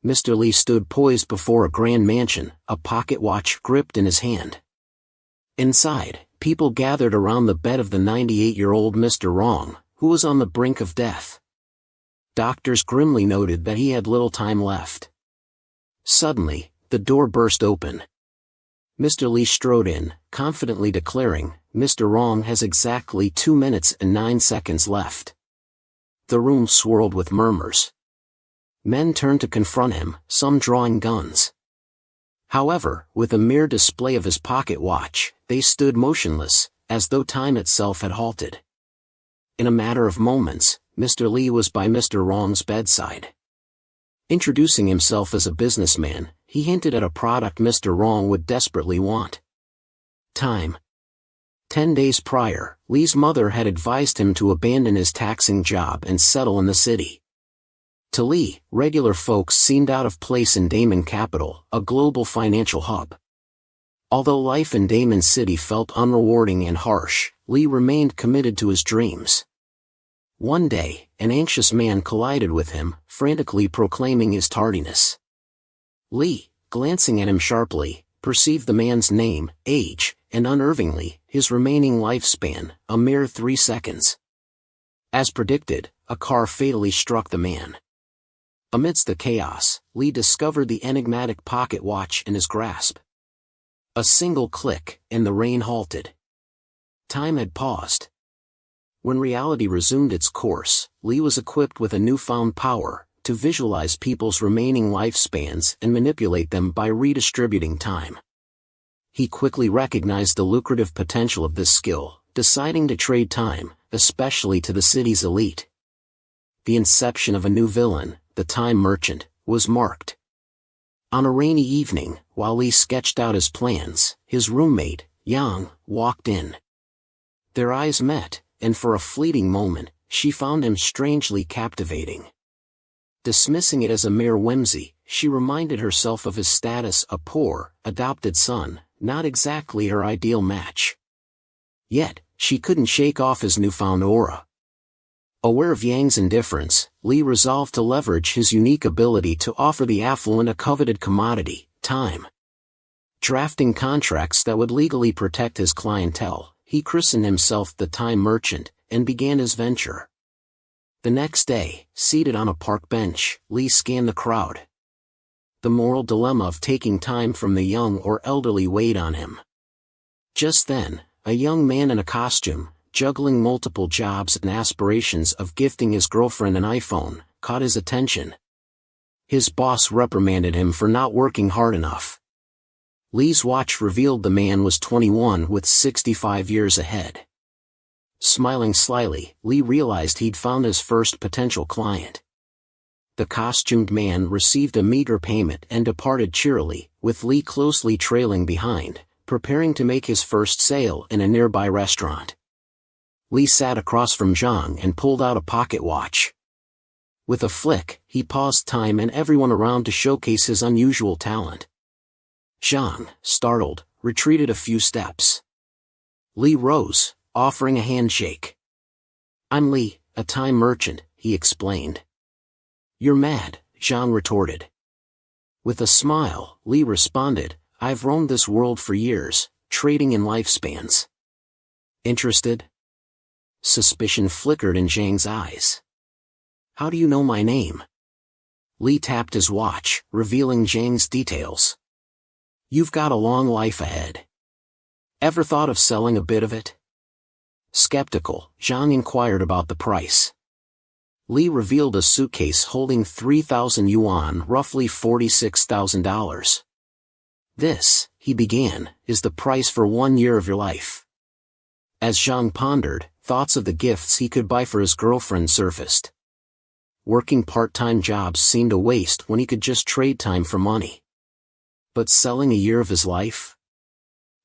Mr. Li stood poised before a grand mansion, a pocket watch gripped in his hand. Inside, people gathered around the bed of the 98-year-old Mr. Wrong, who was on the brink of death. Doctors grimly noted that he had little time left. Suddenly, the door burst open. Mr. Li strode in, confidently declaring, "Mr. Wrong has exactly 2 minutes and 9 seconds left." The room swirled with murmurs. Men turned to confront him, some drawing guns. However, with a mere display of his pocket watch, they stood motionless, as though time itself had halted. In a matter of moments, Mr. Li was by Mr. Wrong's bedside. Introducing himself as a businessman, he hinted at a product Mr. Wrong would desperately want. Time. 10 days prior, Li's mother had advised him to abandon his taxing job and settle in the city. To Li, regular folks seemed out of place in Damon Capital, a global financial hub. Although life in Damon City felt unrewarding and harsh, Li remained committed to his dreams. One day, an anxious man collided with him, frantically proclaiming his tardiness. Li, glancing at him sharply, perceived the man's name, age, and unervingly, his remaining lifespan, a mere 3 seconds. As predicted, a car fatally struck the man. Amidst the chaos, Li discovered the enigmatic pocket watch in his grasp. A single click, and the rain halted. Time had paused. When reality resumed its course, Li was equipped with a newfound power, to visualize people's remaining lifespans and manipulate them by redistributing time. He quickly recognized the lucrative potential of this skill, deciding to trade time, especially to the city's elite. The inception of a new villain, the Time Merchant, was marked. On a rainy evening, while Li sketched out his plans, his roommate, Yang, walked in. Their eyes met, and for a fleeting moment, she found him strangely captivating. Dismissing it as a mere whimsy, she reminded herself of his status, a poor, adopted son, not exactly her ideal match. Yet, she couldn't shake off his newfound aura. Aware of Yang's indifference, Li resolved to leverage his unique ability to offer the affluent a coveted commodity, time. Drafting contracts that would legally protect his clientele, he christened himself the Time Merchant, and began his venture. The next day, seated on a park bench, Li scanned the crowd. The moral dilemma of taking time from the young or elderly weighed on him. Just then, a young man in a costume, juggling multiple jobs and aspirations of gifting his girlfriend an iPhone, caught his attention. His boss reprimanded him for not working hard enough. Li's watch revealed the man was 21 with 65 years ahead. Smiling slyly, Li realized he'd found his first potential client. The costumed man received a meager payment and departed cheerily, with Li closely trailing behind, preparing to make his first sale in a nearby restaurant. Li sat across from Zhang and pulled out a pocket watch. With a flick, he paused time and everyone around to showcase his unusual talent. Zhang, startled, retreated a few steps. Li rose, offering a handshake. "I'm Li, a time merchant," he explained. "You're mad," Zhang retorted. With a smile, Li responded, "I've roamed this world for years, trading in lifespans." "Interested?" Suspicion flickered in Zhang's eyes. "How do you know my name?" Li tapped his watch, revealing Zhang's details. "You've got a long life ahead. Ever thought of selling a bit of it?" Skeptical, Zhang inquired about the price. Li revealed a suitcase holding 3,000 yuan, roughly $46,000. "This," he began, "is the price for 1 year of your life." As Zhang pondered, thoughts of the gifts he could buy for his girlfriend surfaced. Working part-time jobs seemed a waste when he could just trade time for money. But selling a year of his life?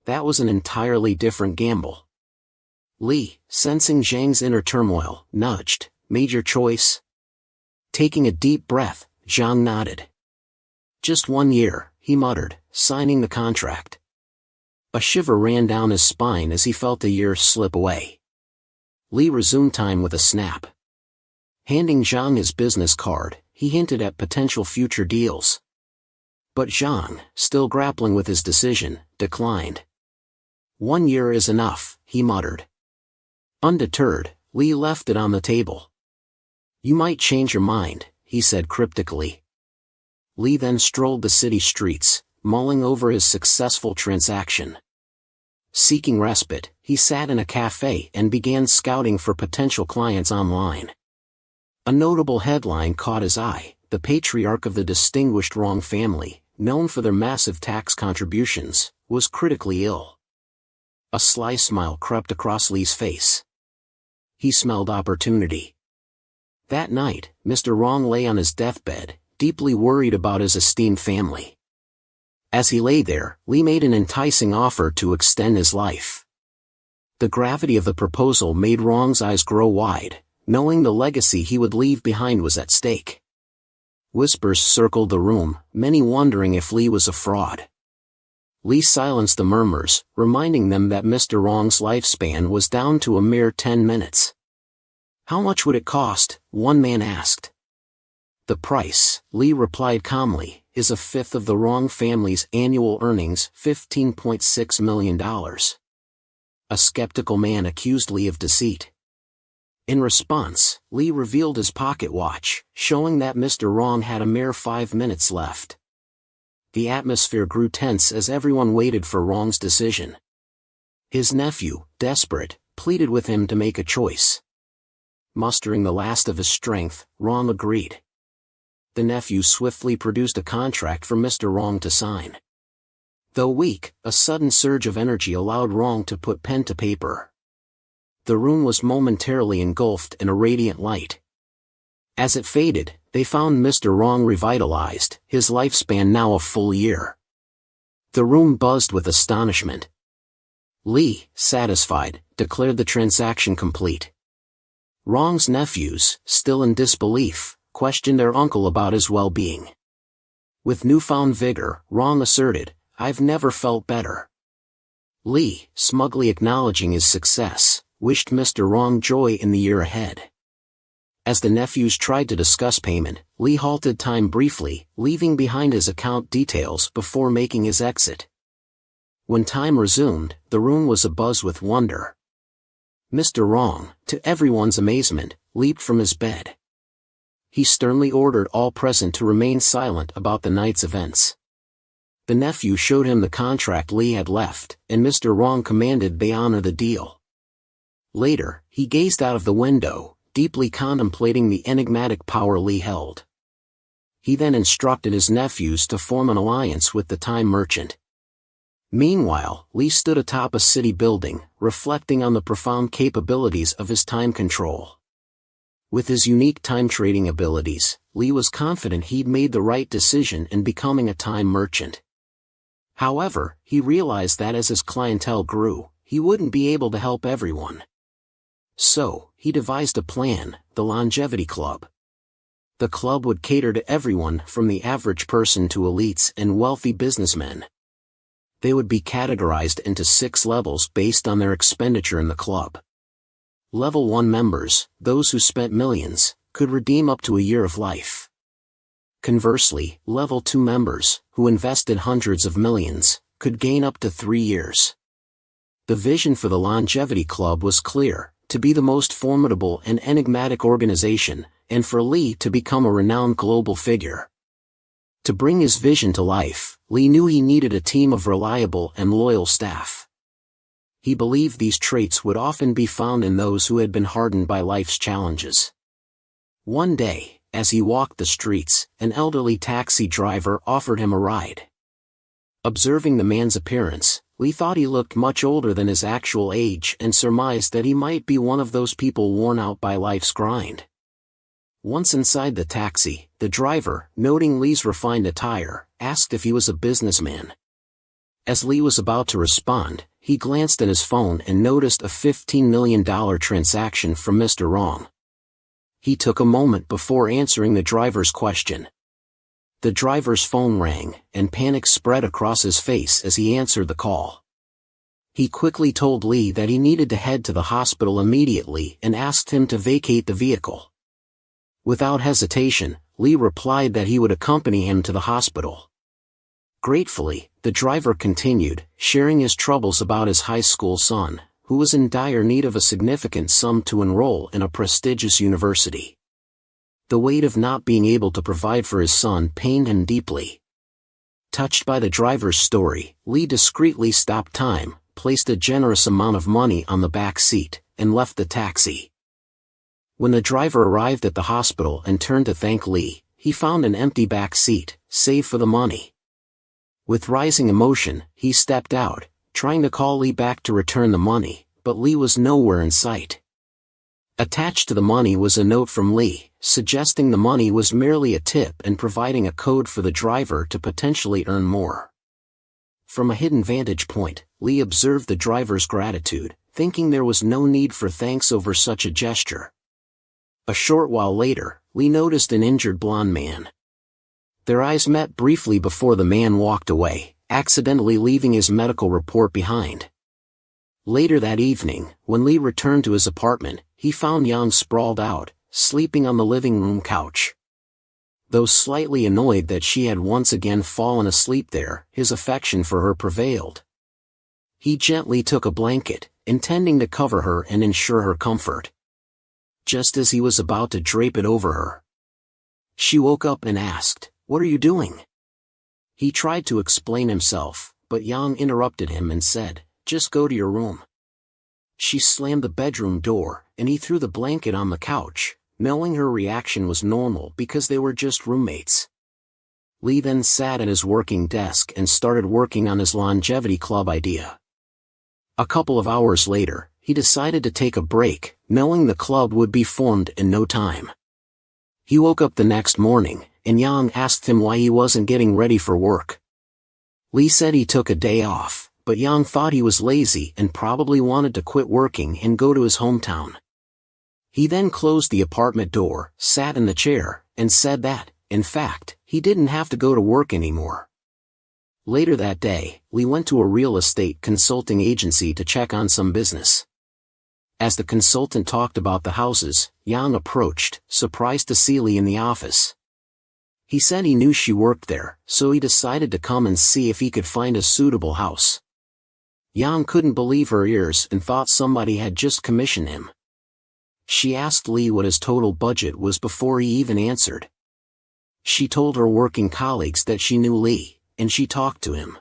That was an entirely different gamble. Li, sensing Zhang's inner turmoil, nudged, "Major choice?" Taking a deep breath, Zhang nodded. "Just 1 year," he muttered, signing the contract. A shiver ran down his spine as he felt a year slip away. Li resumed time with a snap. Handing Zhang his business card, he hinted at potential future deals. But Zhang, still grappling with his decision, declined. 1 year is enough, he muttered. Undeterred, Li left it on the table. You might change your mind, he said cryptically. Li then strolled the city streets, mulling over his successful transaction. Seeking respite, he sat in a cafe and began scouting for potential clients online. A notable headline caught his eye: the patriarch of the distinguished Rong family, known for their massive tax contributions, was critically ill. A sly smile crept across Li's face. He smelled opportunity. That night, Mr. Rong lay on his deathbed, deeply worried about his esteemed family. As he lay there, Li made an enticing offer to extend his life. The gravity of the proposal made Rong's eyes grow wide, knowing the legacy he would leave behind was at stake. Whispers circled the room, many wondering if Li was a fraud. Li silenced the murmurs, reminding them that Mr. Rong's lifespan was down to a mere 10 minutes. How much would it cost? One man asked. The price, Li replied calmly, is a fifth of the Rong family's annual earnings, $15.6 million. A skeptical man accused Li of deceit. In response, Li revealed his pocket watch, showing that Mr. Rong had a mere 5 minutes left. The atmosphere grew tense as everyone waited for Rong's decision. His nephew, desperate, pleaded with him to make a choice. Mustering the last of his strength, Rong agreed. The nephew swiftly produced a contract for Mr. Rong to sign. Though weak, a sudden surge of energy allowed Rong to put pen to paper. The room was momentarily engulfed in a radiant light. As it faded, they found Mr. Rong revitalized, his lifespan now a full year. The room buzzed with astonishment. Li, satisfied, declared the transaction complete. Rong's nephews, still in disbelief, questioned their uncle about his well-being. With newfound vigor, Rong asserted, "I've never felt better." Li, smugly acknowledging his success, wished Mr. Rong joy in the year ahead. As the nephews tried to discuss payment, Li halted time briefly, leaving behind his account details before making his exit. When time resumed, the room was abuzz with wonder. Mr. Rong, to everyone's amazement, leaped from his bed. He sternly ordered all present to remain silent about the night's events. The nephew showed him the contract Li had left, and Mr. Rong commanded they honor the deal. Later, he gazed out of the window, deeply contemplating the enigmatic power Li held. He then instructed his nephews to form an alliance with the time merchant. Meanwhile, Li stood atop a city building, reflecting on the profound capabilities of his time control. With his unique time-trading abilities, Li was confident he'd made the right decision in becoming a time merchant. However, he realized that as his clientele grew, he wouldn't be able to help everyone. So, he devised a plan, the Longevity Club. The club would cater to everyone from the average person to elites and wealthy businessmen. They would be categorized into 6 levels based on their expenditure in the club. Level 1 members, those who spent millions, could redeem up to a year of life. Conversely, Level 2 members, who invested hundreds of millions, could gain up to 3 years. The vision for the Longevity Club was clear: to be the most formidable and enigmatic organization, and for Li to become a renowned global figure. To bring his vision to life, Li knew he needed a team of reliable and loyal staff. He believed these traits would often be found in those who had been hardened by life's challenges. One day, as he walked the streets, an elderly taxi driver offered him a ride. Observing the man's appearance, Li thought he looked much older than his actual age and surmised that he might be one of those people worn out by life's grind. Once inside the taxi, the driver, noting Li's refined attire, asked if he was a businessman. As Li was about to respond, he glanced at his phone and noticed a $15 million transaction from Mr. Rong. He took a moment before answering the driver's question. The driver's phone rang, and panic spread across his face as he answered the call. He quickly told Li that he needed to head to the hospital immediately and asked him to vacate the vehicle. Without hesitation, Lee replied that he would accompany him to the hospital. Gratefully, the driver continued, sharing his troubles about his high school son, who was in dire need of a significant sum to enroll in a prestigious university. The weight of not being able to provide for his son pained him deeply. Touched by the driver's story, Lee discreetly stopped time, placed a generous amount of money on the back seat, and left the taxi. When the driver arrived at the hospital and turned to thank Lee, he found an empty back seat, save for the money. With rising emotion, he stepped out, trying to call Lee back to return the money, but Lee was nowhere in sight. Attached to the money was a note from Lee, suggesting the money was merely a tip and providing a code for the driver to potentially earn more. From a hidden vantage point, Lee observed the driver's gratitude, thinking there was no need for thanks over such a gesture. A short while later, Lee noticed an injured blond man. Their eyes met briefly before the man walked away, accidentally leaving his medical report behind. Later that evening, when Lee returned to his apartment, he found Yang sprawled out, sleeping on the living room couch. Though slightly annoyed that she had once again fallen asleep there, his affection for her prevailed. He gently took a blanket, intending to cover her and ensure her comfort. Just as he was about to drape it over her, she woke up and asked, "What are you doing?" He tried to explain himself, but Yang interrupted him and said, "Just go to your room." She slammed the bedroom door, and he threw the blanket on the couch, knowing her reaction was normal because they were just roommates. Lee then sat at his working desk and started working on his longevity club idea. A couple of hours later, he decided to take a break, knowing the club would be formed in no time. He woke up the next morning, and Yang asked him why he wasn't getting ready for work. Lee said he took a day off, but Yang thought he was lazy and probably wanted to quit working and go to his hometown. He then closed the apartment door, sat in the chair, and said that, in fact, he didn't have to go to work anymore. Later that day, Lee went to a real estate consulting agency to check on some business. As the consultant talked about the houses, Yang approached, surprised to see Lee in the office. He said he knew she worked there, so he decided to come and see if he could find a suitable house. Yang couldn't believe her ears and thought somebody had just commissioned him. She asked Lee what his total budget was before he even answered. She told her working colleagues that she knew Lee, and she talked to him.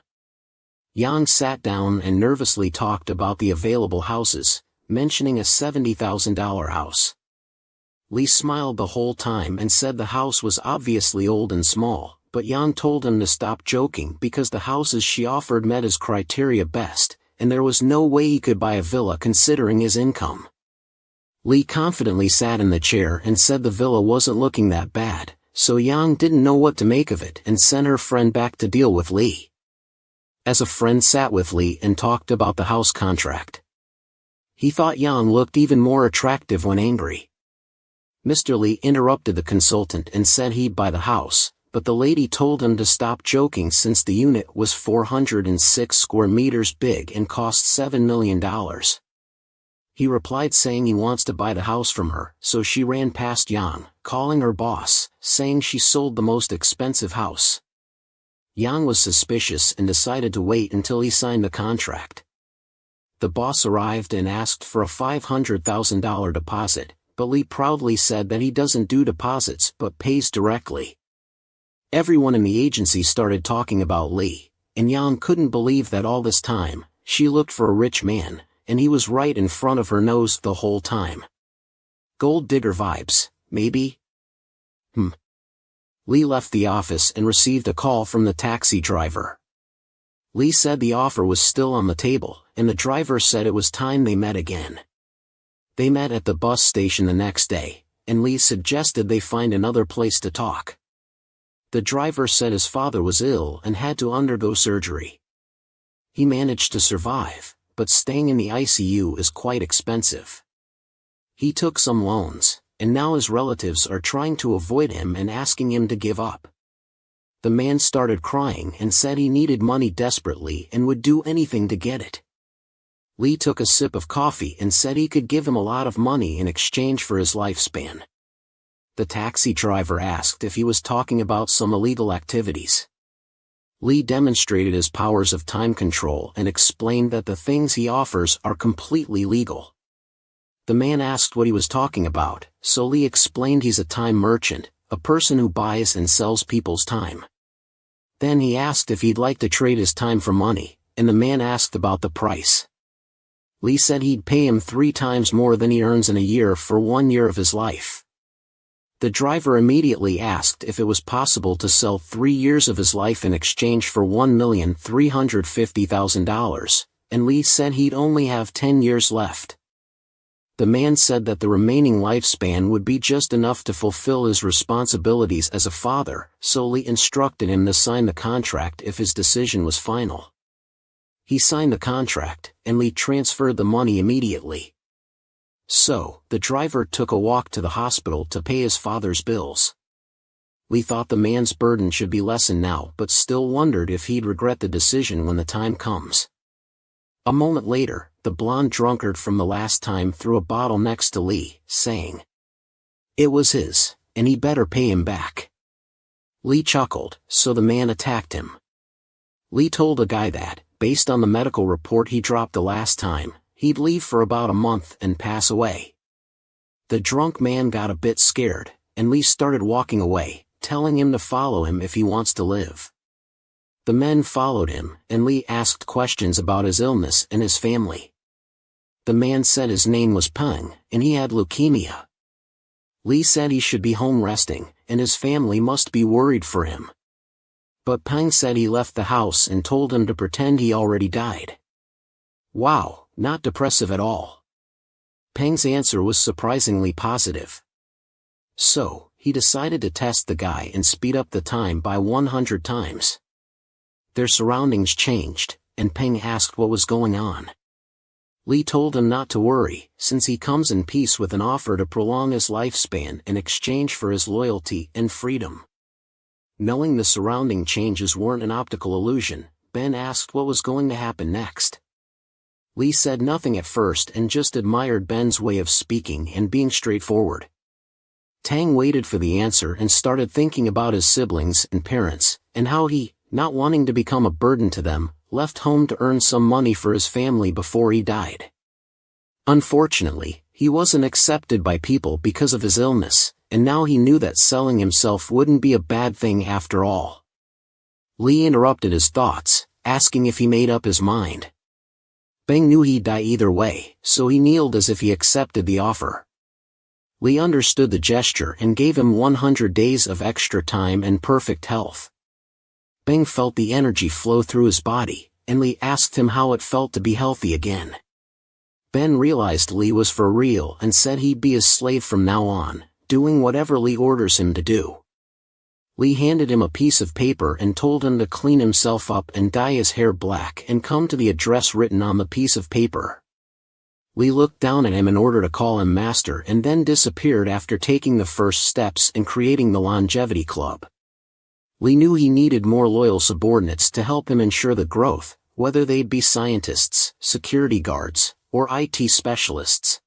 Yang sat down and nervously talked about the available houses, mentioning a $70,000 house. Lee smiled the whole time and said the house was obviously old and small, but Yang told him to stop joking because the houses she offered met his criteria best, and there was no way he could buy a villa considering his income. Lee confidently sat in the chair and said the villa wasn't looking that bad, so Yang didn't know what to make of it and sent her friend back to deal with Lee. As a friend sat with Lee and talked about the house contract, he thought Yang looked even more attractive when angry. Mr. Lee interrupted the consultant and said he'd buy the house, but the lady told him to stop joking since the unit was 406 square meters big and cost $7 million. He replied saying he wants to buy the house from her, so she ran past Yang, calling her boss, saying she sold the most expensive house. Yang was suspicious and decided to wait until he signed the contract. The boss arrived and asked for a $500,000 deposit, but Lee proudly said that he doesn't do deposits but pays directly. Everyone in the agency started talking about Lee, and Yang couldn't believe that all this time, she looked for a rich man, and he was right in front of her nose the whole time. Gold digger vibes, maybe? Lee left the office and received a call from the taxi driver. Lee said the offer was still on the table, and the driver said it was time they met again. They met at the bus station the next day, and Lee suggested they find another place to talk. The driver said his father was ill and had to undergo surgery. He managed to survive, but staying in the ICU is quite expensive. He took some loans, and now his relatives are trying to avoid him and asking him to give up. The man started crying and said he needed money desperately and would do anything to get it. Lee took a sip of coffee and said he could give him a lot of money in exchange for his lifespan. the taxi driver asked if he was talking about some illegal activities. Lee demonstrated his powers of time control and explained that the things he offers are completely legal. The man asked what he was talking about, so Lee explained he's a time merchant, a person who buys and sells people's time. Then he asked if he'd like to trade his time for money, and the man asked about the price. Lee said he'd pay him 3 times more than he earns in a year for 1 year of his life. The driver immediately asked if it was possible to sell 3 years of his life in exchange for $1,350,000, and Lee said he'd only have 10 years left. The man said that the remaining lifespan would be just enough to fulfill his responsibilities as a father, so Lee instructed him to sign the contract if his decision was final. He signed the contract, and Lee transferred the money immediately. So, the driver took a walk to the hospital to pay his father's bills. Lee thought the man's burden should be lessened now, but still wondered if he'd regret the decision when the time comes. A moment later, the blonde drunkard from the last time threw a bottle next to Lee, saying it was his, and he better pay him back. Lee chuckled, so the man attacked him. Lee told the guy that, based on the medical report he dropped the last time, he'd leave for about a month and pass away. The drunk man got a bit scared, and Lee started walking away, telling him to follow him if he wants to live. The men followed him, and Lee asked questions about his illness and his family. The man said his name was Peng, and he had leukemia. Lee said he should be home resting, and his family must be worried for him. But Peng said he left the house and told him to pretend he already died. Wow, not depressive at all. Peng's answer was surprisingly positive. So, he decided to test the guy and speed up the time by 100 times. Their surroundings changed, and Peng asked what was going on. Lee told him not to worry, since he comes in peace with an offer to prolong his lifespan in exchange for his loyalty and freedom. Knowing the surrounding changes weren't an optical illusion, Ben asked what was going to happen next. Lee said nothing at first and just admired Ben's way of speaking and being straightforward. Tang waited for the answer and started thinking about his siblings and parents, and how he, not wanting to become a burden to them, left home to earn some money for his family before he died. Unfortunately, he wasn't accepted by people because of his illness, and now he knew that selling himself wouldn't be a bad thing after all. Lee interrupted his thoughts, asking if he made up his mind. Beng knew he'd die either way, so he kneeled as if he accepted the offer. Lee understood the gesture and gave him 100 days of extra time and perfect health. Beng felt the energy flow through his body, and Lee asked him how it felt to be healthy again. Ben realized Lee was for real and said he'd be his slave from now on, doing whatever Lee orders him to do. Lee handed him a piece of paper and told him to clean himself up and dye his hair black and come to the address written on the piece of paper. Lee looked down at him in order to call him master and then disappeared after taking the first steps in creating the longevity club. Lee knew he needed more loyal subordinates to help him ensure the growth, whether they'd be scientists, security guards, or IT specialists.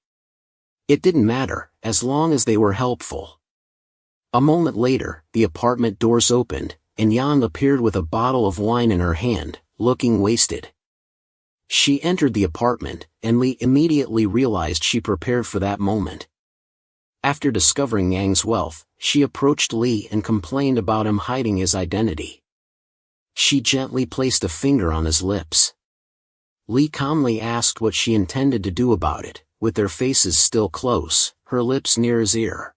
It didn't matter, as long as they were helpful. A moment later, the apartment doors opened, and Yang appeared with a bottle of wine in her hand, looking wasted. She entered the apartment, and Lee immediately realized she prepared for that moment. After discovering Yang's wealth, she approached Lee and complained about him hiding his identity. She gently placed a finger on his lips. Lee calmly asked what she intended to do about it, with their faces still close, her lips near his ear.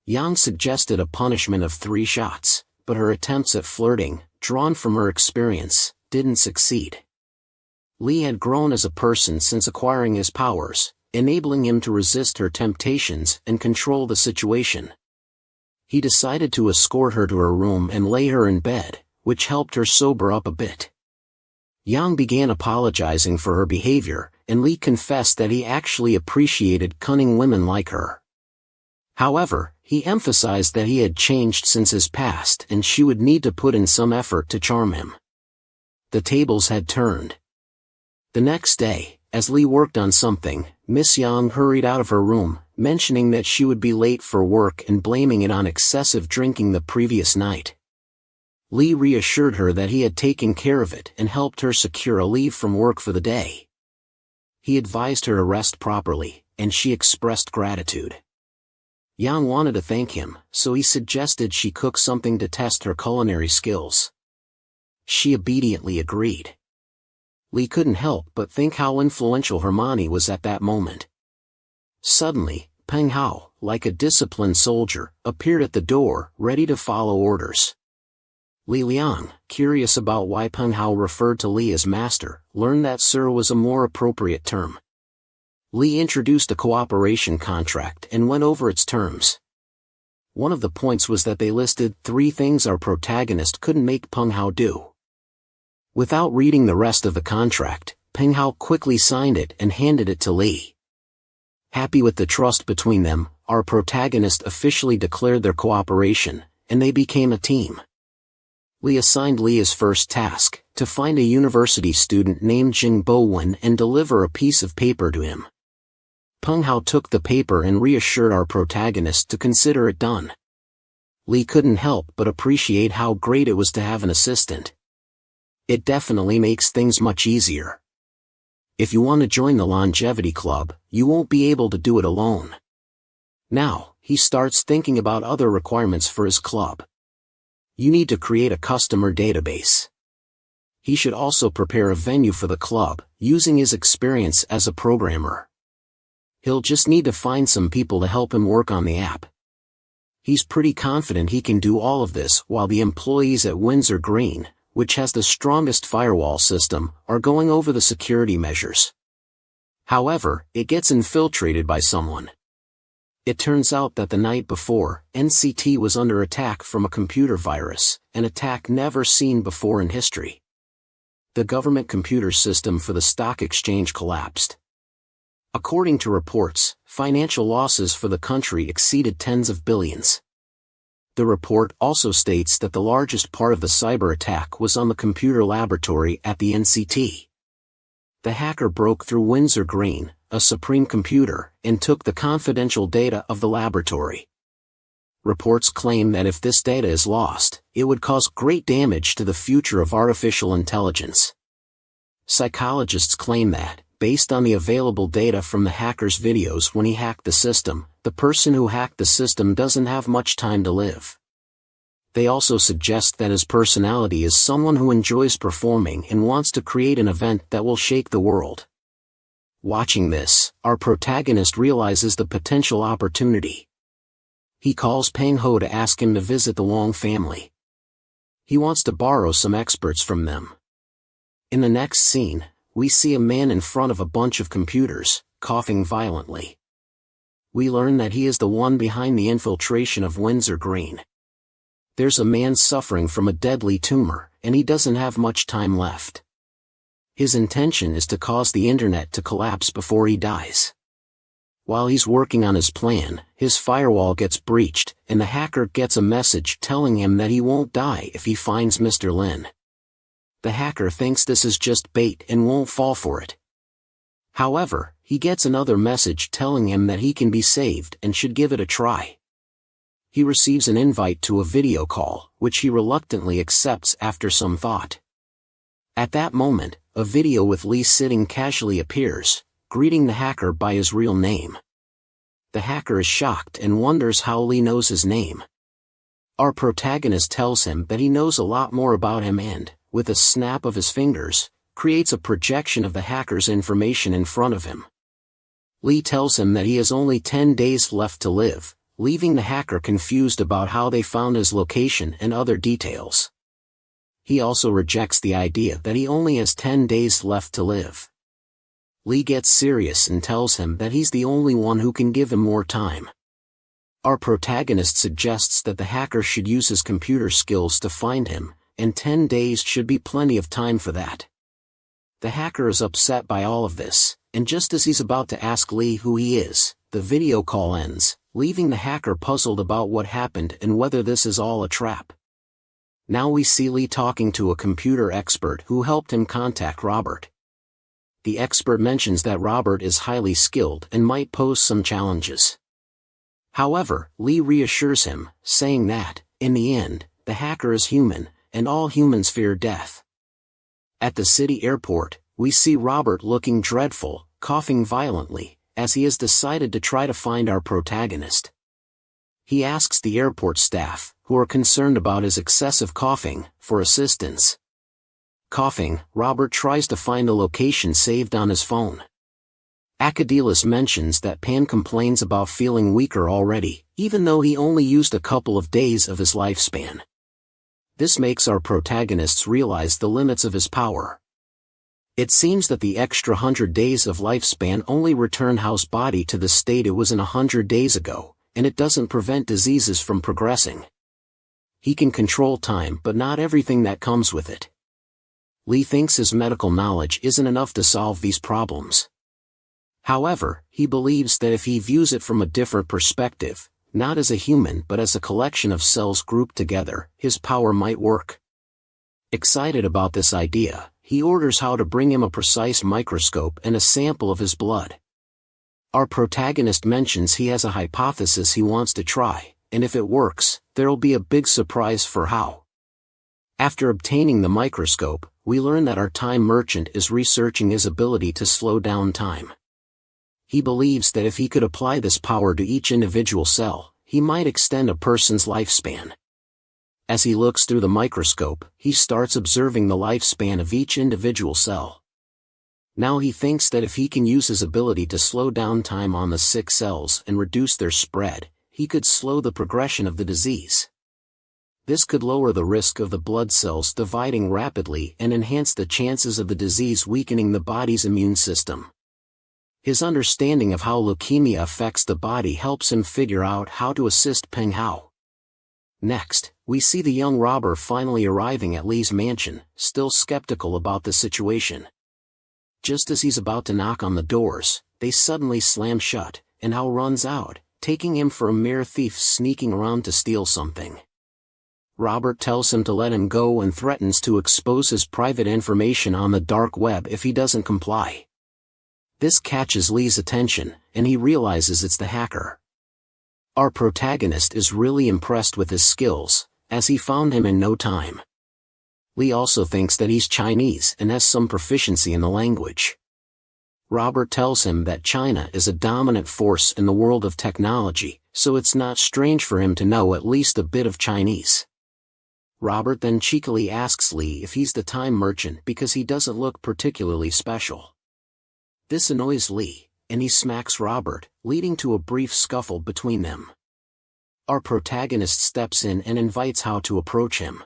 Yang suggested a punishment of 3 shots, but her attempts at flirting, drawn from her experience, didn't succeed. Lee had grown as a person since acquiring his powers, enabling him to resist her temptations and control the situation. He decided to escort her to her room and lay her in bed, which helped her sober up a bit. Yang began apologizing for her behavior, and Lee confessed that he actually appreciated cunning women like her. However, he emphasized that he had changed since his past and she would need to put in some effort to charm him. The tables had turned. The next day, as Lee worked on something, Miss Yang hurried out of her room, mentioning that she would be late for work and blaming it on excessive drinking the previous night. Lee reassured her that he had taken care of it and helped her secure a leave from work for the day. He advised her to rest properly, and she expressed gratitude. Yang wanted to thank him, so he suggested she cook something to test her culinary skills. She obediently agreed. Lee couldn't help but think how influential Hermione was at that moment. Suddenly, Peng Hao, like a disciplined soldier, appeared at the door, ready to follow orders. Li Liang, curious about why Peng Hao referred to Li as master, learned that sir was a more appropriate term. Li introduced a cooperation contract and went over its terms. One of the points was that they listed 3 things our protagonist couldn't make Peng Hao do. Without reading the rest of the contract, Peng Hao quickly signed it and handed it to Li. Happy with the trust between them, our protagonist officially declared their cooperation, and they became a team. Li assigned Li his first task, to find a university student named Jing Bowen and deliver a piece of paper to him. Peng Hao took the paper and reassured our protagonist to consider it done. Li couldn't help but appreciate how great it was to have an assistant. It definitely makes things much easier. If you want to join the longevity club, you won't be able to do it alone. Now, he starts thinking about other requirements for his club. You need to create a customer database. He should also prepare a venue for the club, using his experience as a programmer. He'll just need to find some people to help him work on the app. He's pretty confident he can do all of this while the employees at Windsor Green, which has the strongest firewall system, are going over the security measures. However, it gets infiltrated by someone. It turns out that the night before, NCT was under attack from a computer virus, an attack never seen before in history. The government computer system for the stock exchange collapsed. According to reports, financial losses for the country exceeded tens of billions. The report also states that the largest part of the cyber attack was on the computer laboratory at the NCT. The hacker broke through Windsor Green, a supreme computer, and took the confidential data of the laboratory. Reports claim that if this data is lost, it would cause great damage to the future of artificial intelligence. Psychologists claim that, based on the available data from the hacker's videos when he hacked the system, the person who hacked the system doesn't have much time to live. They also suggest that his personality is someone who enjoys performing and wants to create an event that will shake the world. Watching this, our protagonist realizes the potential opportunity. He calls Peng Hao to ask him to visit the Wong family. He wants to borrow some experts from them. In the next scene, we see a man in front of a bunch of computers, coughing violently. We learn that he is the one behind the infiltration of Windsor Green. There's a man suffering from a deadly tumor, and he doesn't have much time left. His intention is to cause the internet to collapse before he dies. While he's working on his plan, his firewall gets breached, and the hacker gets a message telling him that he won't die if he finds Mr. Lin. The hacker thinks this is just bait and won't fall for it. However, he gets another message telling him that he can be saved and should give it a try. He receives an invite to a video call, which he reluctantly accepts after some thought. At that moment, a video with Lee sitting casually appears, greeting the hacker by his real name. The hacker is shocked and wonders how Lee knows his name. Our protagonist tells him that he knows a lot more about him and, with a snap of his fingers, creates a projection of the hacker's information in front of him. Lee tells him that he has only 10 days left to live, leaving the hacker confused about how they found his location and other details. He also rejects the idea that he only has 10 days left to live. Lee gets serious and tells him that he's the only one who can give him more time. Our protagonist suggests that the hacker should use his computer skills to find him, and 10 days should be plenty of time for that. The hacker is upset by all of this, and just as he's about to ask Lee who he is, the video call ends, leaving the hacker puzzled about what happened and whether this is all a trap. Now we see Lee talking to a computer expert who helped him contact Robert. The expert mentions that Robert is highly skilled and might pose some challenges. However, Lee reassures him, saying that, in the end, the hacker is human, and all humans fear death. At the city airport, we see Robert looking dreadful, coughing violently, as he has decided to try to find our protagonist. He asks the airport staff, who are concerned about his excessive coughing, for assistance. Coughing, Robert tries to find the location saved on his phone. Acadilus mentions that Pan complains about feeling weaker already, even though he only used a couple of days of his lifespan. This makes our protagonists realize the limits of his power. It seems that the extra 100 days of lifespan only return Hao's body to the state it was in 100 days ago, and it doesn't prevent diseases from progressing. He can control time but not everything that comes with it. Lee thinks his medical knowledge isn't enough to solve these problems. However, he believes that if he views it from a different perspective, not as a human but as a collection of cells grouped together, his power might work. Excited about this idea, he orders Hao to bring him a precise microscope and a sample of his blood. Our protagonist mentions he has a hypothesis he wants to try, and if it works, there'll be a big surprise for Hao. After obtaining the microscope, we learn that our time merchant is researching his ability to slow down time. He believes that if he could apply this power to each individual cell, he might extend a person's lifespan. As he looks through the microscope, he starts observing the lifespan of each individual cell. Now he thinks that if he can use his ability to slow down time on the sick cells and reduce their spread, he could slow the progression of the disease. This could lower the risk of the blood cells dividing rapidly and enhance the chances of the disease weakening the body's immune system. His understanding of how leukemia affects the body helps him figure out how to assist Peng Hao. Next, we see the young robber finally arriving at Lee's mansion, still skeptical about the situation. Just as he's about to knock on the doors, they suddenly slam shut, and Hao runs out, taking him for a mere thief sneaking around to steal something. Robert tells him to let him go and threatens to expose his private information on the dark web if he doesn't comply. This catches Lee's attention, and he realizes it's the hacker. Our protagonist is really impressed with his skills, as he found him in no time. Lee also thinks that he's Chinese and has some proficiency in the language. Robert tells him that China is a dominant force in the world of technology, so it's not strange for him to know at least a bit of Chinese. Robert then cheekily asks Lee if he's the time merchant because he doesn't look particularly special. This annoys Lee, and he smacks Robert, leading to a brief scuffle between them. Our protagonist steps in and invites Hao to approach him.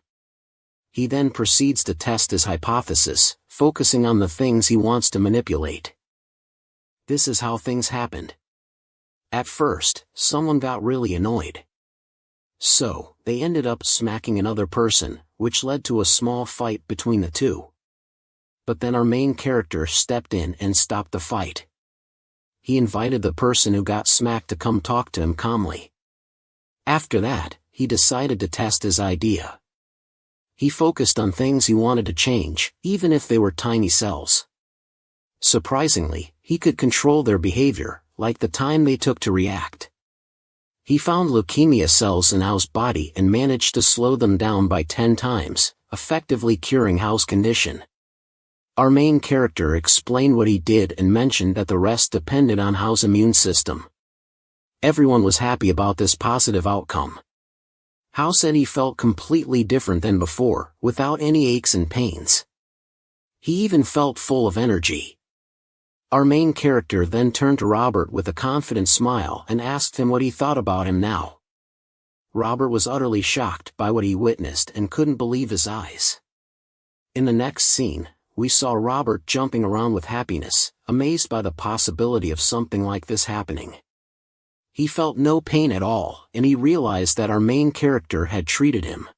He then proceeds to test his hypothesis, focusing on the things he wants to manipulate. This is how things happened. At first, someone got really annoyed. So, they ended up smacking another person, which led to a small fight between the two. But then our main character stepped in and stopped the fight. He invited the person who got smacked to come talk to him calmly. After that, he decided to test his idea. He focused on things he wanted to change, even if they were tiny cells. Surprisingly, he could control their behavior, like the time they took to react. He found leukemia cells in Hao's body and managed to slow them down by 10 times, effectively curing Hao's condition. Our main character explained what he did and mentioned that the rest depended on Hao's immune system. Everyone was happy about this positive outcome. Hao said he felt completely different than before, without any aches and pains. He even felt full of energy. Our main character then turned to Robert with a confident smile and asked him what he thought about him now. Robert was utterly shocked by what he witnessed and couldn't believe his eyes. In the next scene, we saw Robert jumping around with happiness, amazed by the possibility of something like this happening. He felt no pain at all, and he realized that our main character had treated him.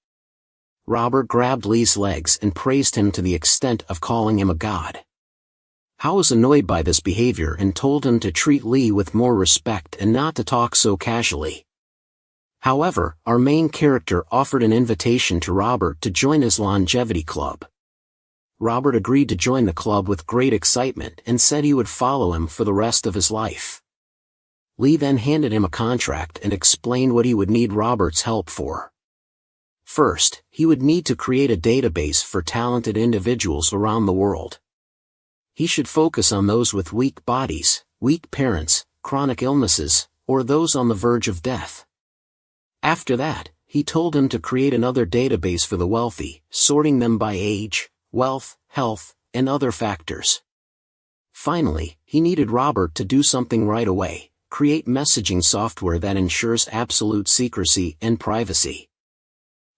Robert grabbed Lee's legs and praised him to the extent of calling him a god. Hao was annoyed by this behavior and told him to treat Lee with more respect and not to talk so casually. However, our main character offered an invitation to Robert to join his longevity club. Robert agreed to join the club with great excitement and said he would follow him for the rest of his life. Lee then handed him a contract and explained what he would need Robert's help for. First, he would need to create a database for talented individuals around the world. He should focus on those with weak bodies, weak parents, chronic illnesses, or those on the verge of death. After that, he told him to create another database for the wealthy, sorting them by age, wealth, health, and other factors. Finally, he needed Robert to do something right away: create messaging software that ensures absolute secrecy and privacy.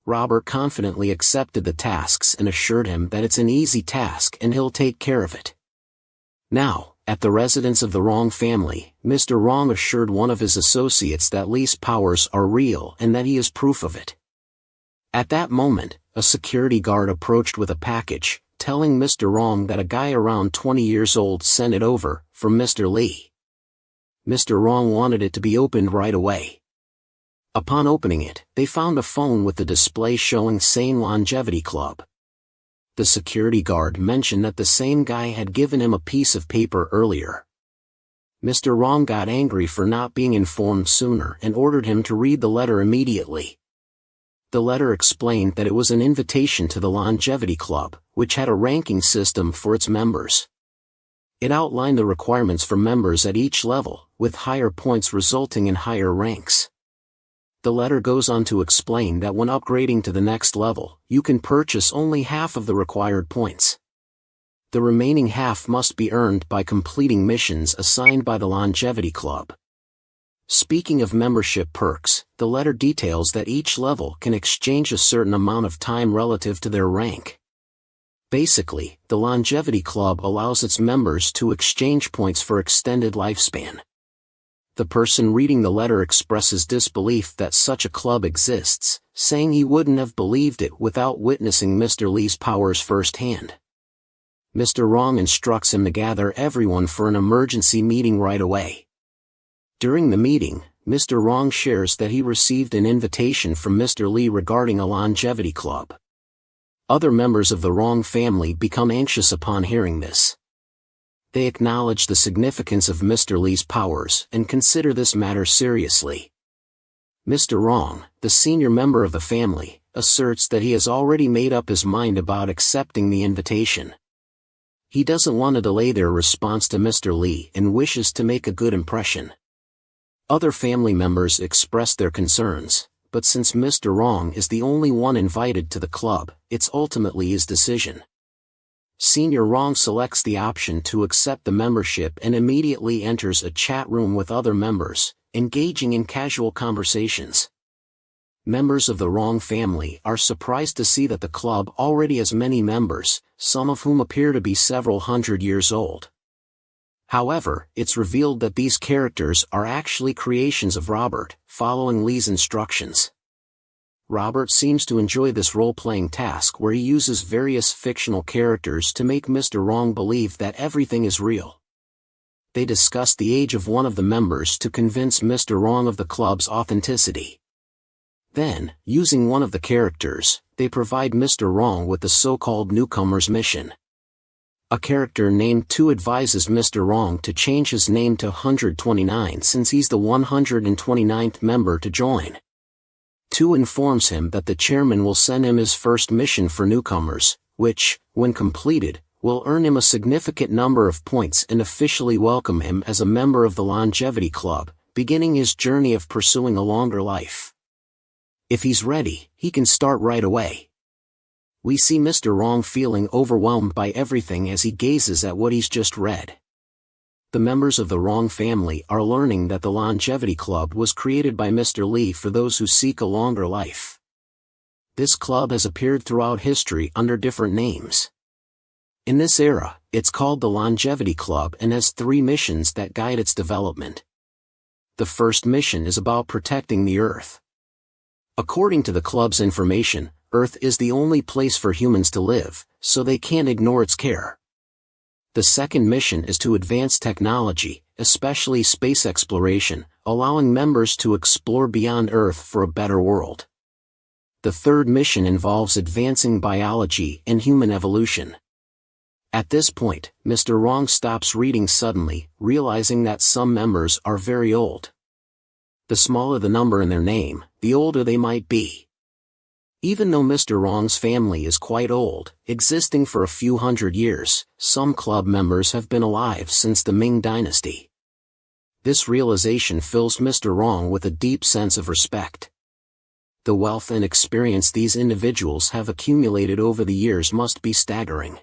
Robert confidently accepted the tasks and assured him that it's an easy task and he'll take care of it. Now, at the residence of the Wrong family, Mr. Wrong assured one of his associates that Lee's powers are real and that he is proof of it. At that moment, a security guard approached with a package, telling Mr. Wrong that a guy around 20 years old sent it over, from Mr. Lee. Mr. Wrong wanted it to be opened right away. Upon opening it, they found a phone with the display showing Sane Longevity Club. The security guard mentioned that the same guy had given him a piece of paper earlier. Mr. Wrong got angry for not being informed sooner and ordered him to read the letter immediately. The letter explained that it was an invitation to the Longevity Club, which had a ranking system for its members. It outlined the requirements for members at each level, with higher points resulting in higher ranks. The letter goes on to explain that when upgrading to the next level, you can purchase only half of the required points. The remaining half must be earned by completing missions assigned by the Longevity Club. Speaking of membership perks, the letter details that each level can exchange a certain amount of time relative to their rank. Basically, the Longevity Club allows its members to exchange points for extended lifespan. The person reading the letter expresses disbelief that such a club exists, saying he wouldn't have believed it without witnessing Mr. Lee's powers firsthand. Mr. Wrong instructs him to gather everyone for an emergency meeting right away. During the meeting, Mr. Wrong shares that he received an invitation from Mr. Lee regarding a Longevity Club. Other members of the Wrong family become anxious upon hearing this. They acknowledge the significance of Mr. Lee's powers and consider this matter seriously. Mr. Wrong, the senior member of the family, asserts that he has already made up his mind about accepting the invitation. He doesn't want to delay their response to Mr. Lee and wishes to make a good impression. Other family members express their concerns, but since Mr. Wrong is the only one invited to the club, it's ultimately his decision. Senior Wrong selects the option to accept the membership and immediately enters a chat room with other members, engaging in casual conversations. Members of the Wrong family are surprised to see that the club already has many members, some of whom appear to be several hundred years old. However, it's revealed that these characters are actually creations of Robert, following Lee's instructions. Robert seems to enjoy this role-playing task where he uses various fictional characters to make Mr. Wrong believe that everything is real. They discuss the age of one of the members to convince Mr. Wrong of the club's authenticity. Then, using one of the characters, they provide Mr. Wrong with the so-called newcomer's mission. A character named 2 advises Mr. Wrong to change his name to 129 since he's the 129th member to join. 2 informs him that the chairman will send him his first mission for newcomers, which, when completed, will earn him a significant number of points and officially welcome him as a member of the Longevity Club, beginning his journey of pursuing a longer life. If he's ready, he can start right away. We see Mr. Wrong feeling overwhelmed by everything as he gazes at what he's just read. The members of the Wrong family are learning that the Longevity Club was created by Mr. Lee for those who seek a longer life. This club has appeared throughout history under different names. In this era, it's called the Longevity Club and has 3 missions that guide its development. The first mission is about protecting the Earth. According to the club's information, Earth is the only place for humans to live, so they can't ignore its care. The second mission is to advance technology, especially space exploration, allowing members to explore beyond Earth for a better world. The third mission involves advancing biology and human evolution. At this point, Mr. Wrong stops reading suddenly, realizing that some members are very old. The smaller the number in their name, the older they might be. Even though Mr. Wrong's family is quite old, existing for a few hundred years, some club members have been alive since the Ming Dynasty. This realization fills Mr. Wrong with a deep sense of respect. The wealth and experience these individuals have accumulated over the years must be staggering.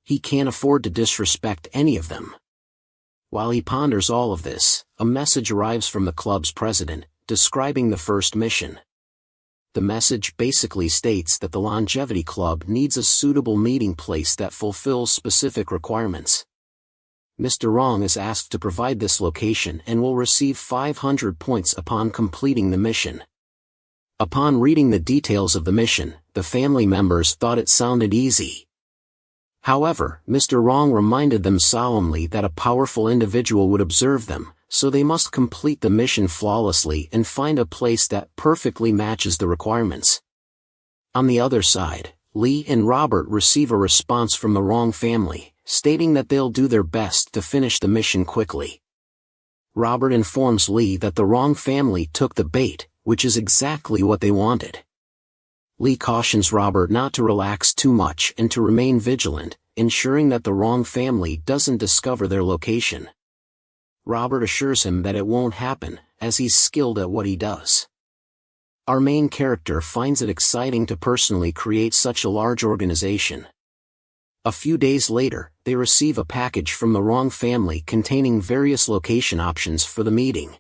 He can't afford to disrespect any of them. While he ponders all of this, a message arrives from the club's president, describing the first mission. The message basically states that the Longevity Club needs a suitable meeting place that fulfills specific requirements. Mr. Wrong is asked to provide this location and will receive 500 points upon completing the mission. Upon reading the details of the mission, the family members thought it sounded easy. However, Mr. Wrong reminded them solemnly that a powerful individual would observe them, so they must complete the mission flawlessly and find a place that perfectly matches the requirements. On the other side, Lee and Robert receive a response from the Wrong family, stating that they'll do their best to finish the mission quickly. Robert informs Lee that the Wrong family took the bait, which is exactly what they wanted. Lee cautions Robert not to relax too much and to remain vigilant, ensuring that the Wrong family doesn't discover their location. Robert assures him that it won't happen, as he's skilled at what he does. Our main character finds it exciting to personally create such a large organization. A few days later, they receive a package from the Wrong family containing various location options for the meeting.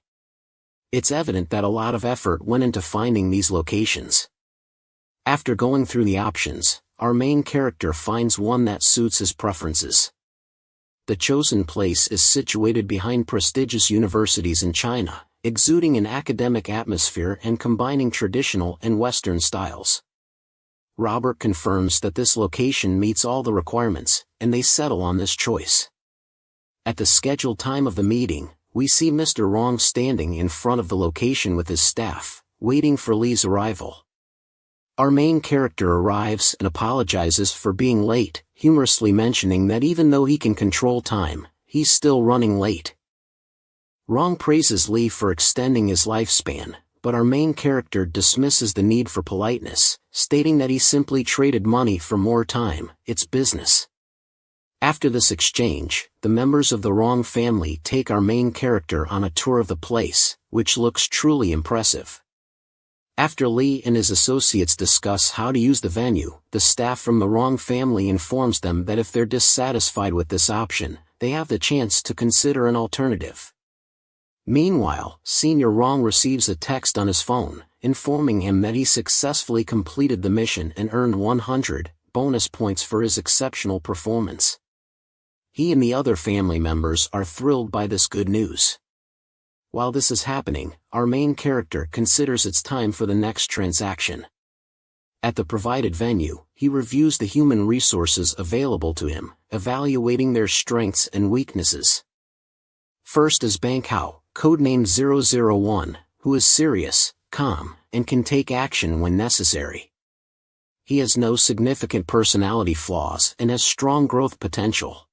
It's evident that a lot of effort went into finding these locations. After going through the options, our main character finds one that suits his preferences. The chosen place is situated behind prestigious universities in China, exuding an academic atmosphere and combining traditional and Western styles. Robert confirms that this location meets all the requirements, and they settle on this choice. At the scheduled time of the meeting, we see Mr. Wrong standing in front of the location with his staff, waiting for Lee's arrival. Our main character arrives and apologizes for being late, humorously mentioning that even though he can control time, he's still running late. Wrong praises Lee for extending his lifespan, but our main character dismisses the need for politeness, stating that he simply traded money for more time. It's business. After this exchange, the members of the Wrong family take our main character on a tour of the place, which looks truly impressive. After Lee and his associates discuss how to use the venue, the staff from the Wrong family informs them that if they're dissatisfied with this option, they have the chance to consider an alternative. Meanwhile, Senior Wrong receives a text on his phone, informing him that he successfully completed the mission and earned 100 bonus points for his exceptional performance. He and the other family members are thrilled by this good news. While this is happening, our main character considers it's time for the next transaction. At the provided venue, he reviews the human resources available to him, evaluating their strengths and weaknesses. First is Manhwa, codenamed 001, who is serious, calm, and can take action when necessary. He has no significant personality flaws and has strong growth potential.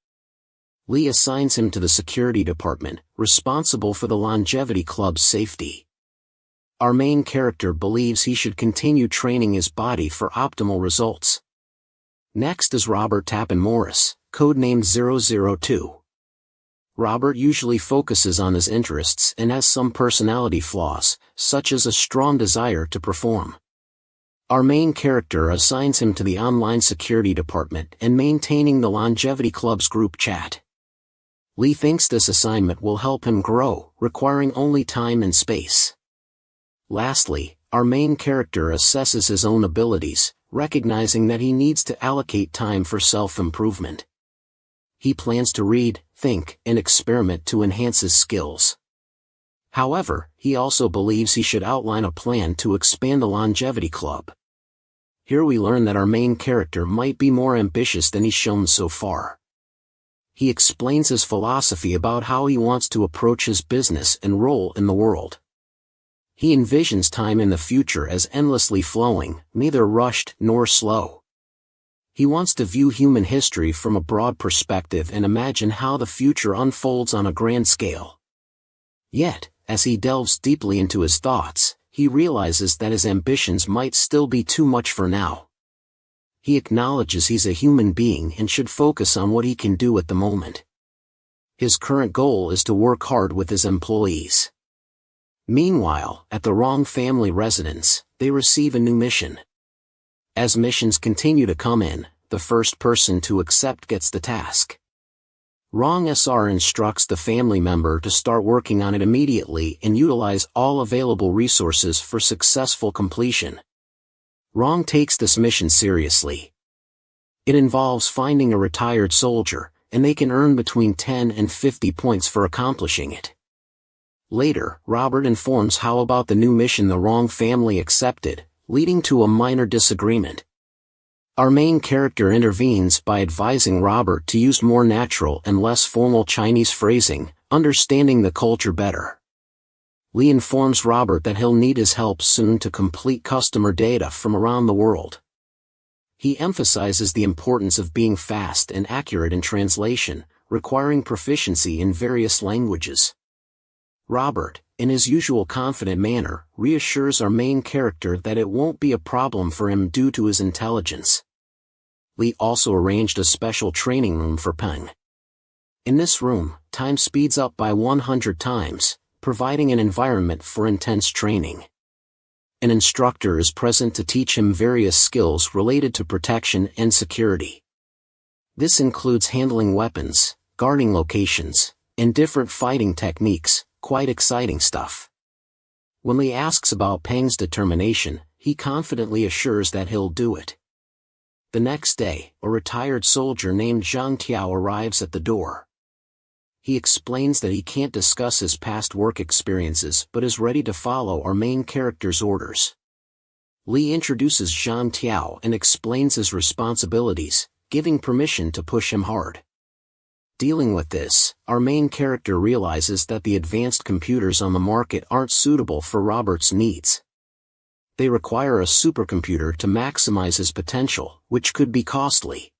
Lee assigns him to the security department, responsible for the Longevity Club's safety. Our main character believes he should continue training his body for optimal results. Next is Robert Tappan Morris, codenamed 002. Robert usually focuses on his interests and has some personality flaws, such as a strong desire to perform. Our main character assigns him to the online security department and maintaining the Longevity Club's group chat. Lee thinks this assignment will help him grow, requiring only time and space. Lastly, our main character assesses his own abilities, recognizing that he needs to allocate time for self-improvement. He plans to read, think, and experiment to enhance his skills. However, he also believes he should outline a plan to expand the Longevity Club. Here we learn that our main character might be more ambitious than he's shown so far. He explains his philosophy about how he wants to approach his business and role in the world. He envisions time in the future as endlessly flowing, neither rushed nor slow. He wants to view human history from a broad perspective and imagine how the future unfolds on a grand scale. Yet, as he delves deeply into his thoughts, he realizes that his ambitions might still be too much for now. He acknowledges he's a human being and should focus on what he can do at the moment. His current goal is to work hard with his employees. Meanwhile, at the Wrong family residence, they receive a new mission. As missions continue to come in, the first person to accept gets the task. Wrong SR instructs the family member to start working on it immediately and utilize all available resources for successful completion. Wrong takes this mission seriously. It involves finding a retired soldier, and they can earn between 10 and 50 points for accomplishing it. Later, Robert informs How about the new mission the Wrong family accepted, leading to a minor disagreement. Our main character intervenes by advising Robert to use more natural and less formal Chinese phrasing, understanding the culture better. Lee informs Robert that he'll need his help soon to complete customer data from around the world. He emphasizes the importance of being fast and accurate in translation, requiring proficiency in various languages. Robert, in his usual confident manner, reassures our main character that it won't be a problem for him due to his intelligence. Lee also arranged a special training room for Peng. In this room, time speeds up by 100 times, providing an environment for intense training. An instructor is present to teach him various skills related to protection and security. This includes handling weapons, guarding locations, and different fighting techniques, quite exciting stuff. When Lee asks about Peng's determination, he confidently assures that he'll do it. The next day, a retired soldier named Zhang Tiao arrives at the door. He explains that he can't discuss his past work experiences but is ready to follow our main character's orders. Lee introduces Zhang Tiao and explains his responsibilities, giving permission to push him hard. Dealing with this, our main character realizes that the advanced computers on the market aren't suitable for Robert's needs. They require a supercomputer to maximize his potential, which could be costly.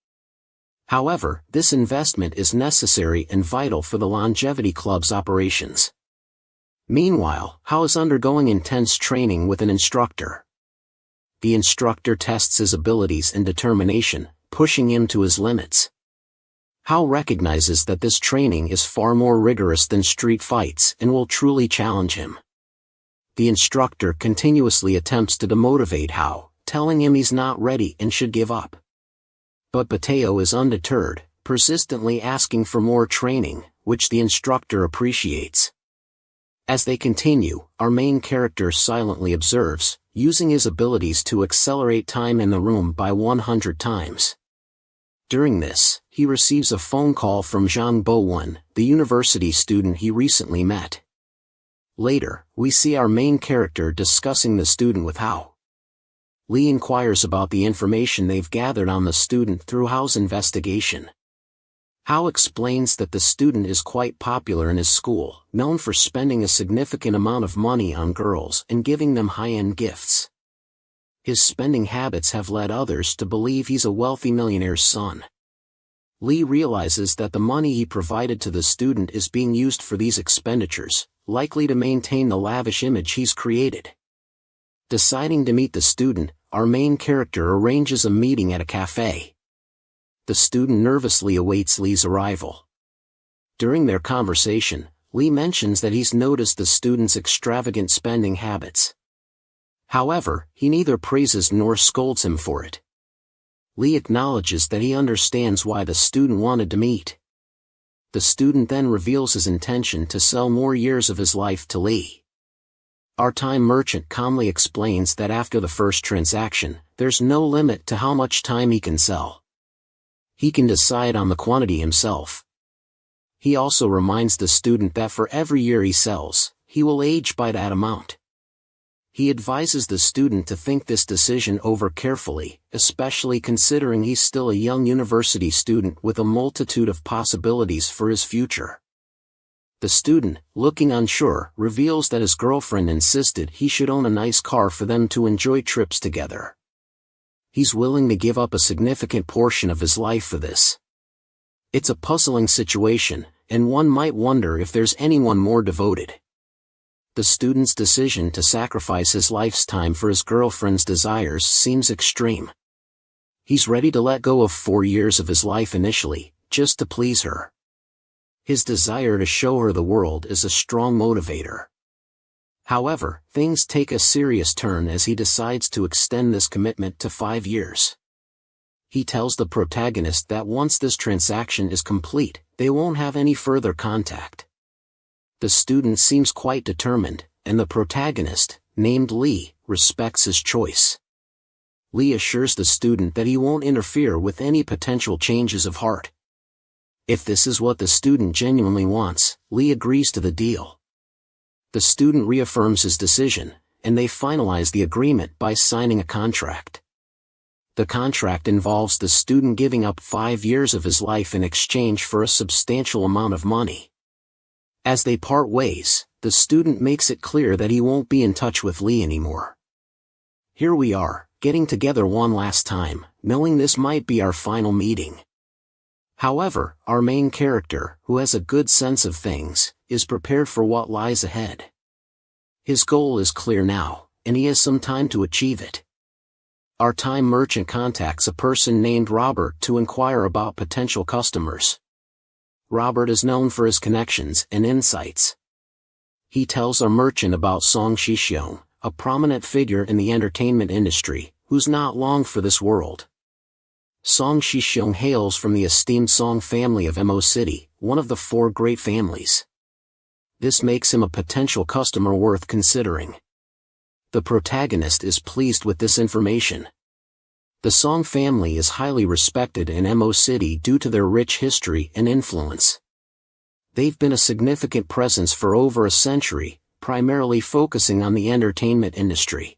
However, this investment is necessary and vital for the Longevity Club's operations. Meanwhile, Hao is undergoing intense training with an instructor. The instructor tests his abilities and determination, pushing him to his limits. Hao recognizes that this training is far more rigorous than street fights and will truly challenge him. The instructor continuously attempts to demotivate Hao, telling him he's not ready and should give up. But Bateo is undeterred, persistently asking for more training, which the instructor appreciates. As they continue, our main character silently observes, using his abilities to accelerate time in the room by 100 times. During this, he receives a phone call from Zhang Bowen, the university student he recently met. Later, we see our main character discussing the student with Hao. Lee inquires about the information they've gathered on the student through Hao's investigation. Hao explains that the student is quite popular in his school, known for spending a significant amount of money on girls and giving them high-end gifts. His spending habits have led others to believe he's a wealthy millionaire's son. Lee realizes that the money he provided to the student is being used for these expenditures, likely to maintain the lavish image he's created. Deciding to meet the student, our main character arranges a meeting at a cafe. The student nervously awaits Lee's arrival. During their conversation, Lee mentions that he's noticed the student's extravagant spending habits. However, he neither praises nor scolds him for it. Lee acknowledges that he understands why the student wanted to meet. The student then reveals his intention to sell more years of his life to Lee. Our time merchant calmly explains that after the first transaction, there's no limit to how much time he can sell. He can decide on the quantity himself. He also reminds the student that for every year he sells, he will age by that amount. He advises the student to think this decision over carefully, especially considering he's still a young university student with a multitude of possibilities for his future. The student, looking unsure, reveals that his girlfriend insisted he should own a nice car for them to enjoy trips together. He's willing to give up a significant portion of his life for this. It's a puzzling situation, and one might wonder if there's anyone more devoted. The student's decision to sacrifice his life's time for his girlfriend's desires seems extreme. He's ready to let go of 4 years of his life initially, just to please her. His desire to show her the world is a strong motivator. However, things take a serious turn as he decides to extend this commitment to 5 years. He tells the protagonist that once this transaction is complete, they won't have any further contact. The student seems quite determined, and the protagonist, named Lee, respects his choice. Lee assures the student that he won't interfere with any potential changes of heart. If this is what the student genuinely wants, Lee agrees to the deal. The student reaffirms his decision, and they finalize the agreement by signing a contract. The contract involves the student giving up 5 years of his life in exchange for a substantial amount of money. As they part ways, the student makes it clear that he won't be in touch with Lee anymore. Here we are, getting together one last time, knowing this might be our final meeting. However, our main character, who has a good sense of things, is prepared for what lies ahead. His goal is clear now, and he has some time to achieve it. Our time merchant contacts a person named Robert to inquire about potential customers. Robert is known for his connections and insights. He tells our merchant about Song Shixiong, a prominent figure in the entertainment industry, who's not long for this world. Song Shixiong hails from the esteemed Song family of Mo City, one of the 4 great families. This makes him a potential customer worth considering. The protagonist is pleased with this information. The Song family is highly respected in Mo City due to their rich history and influence. They've been a significant presence for over a century, primarily focusing on the entertainment industry.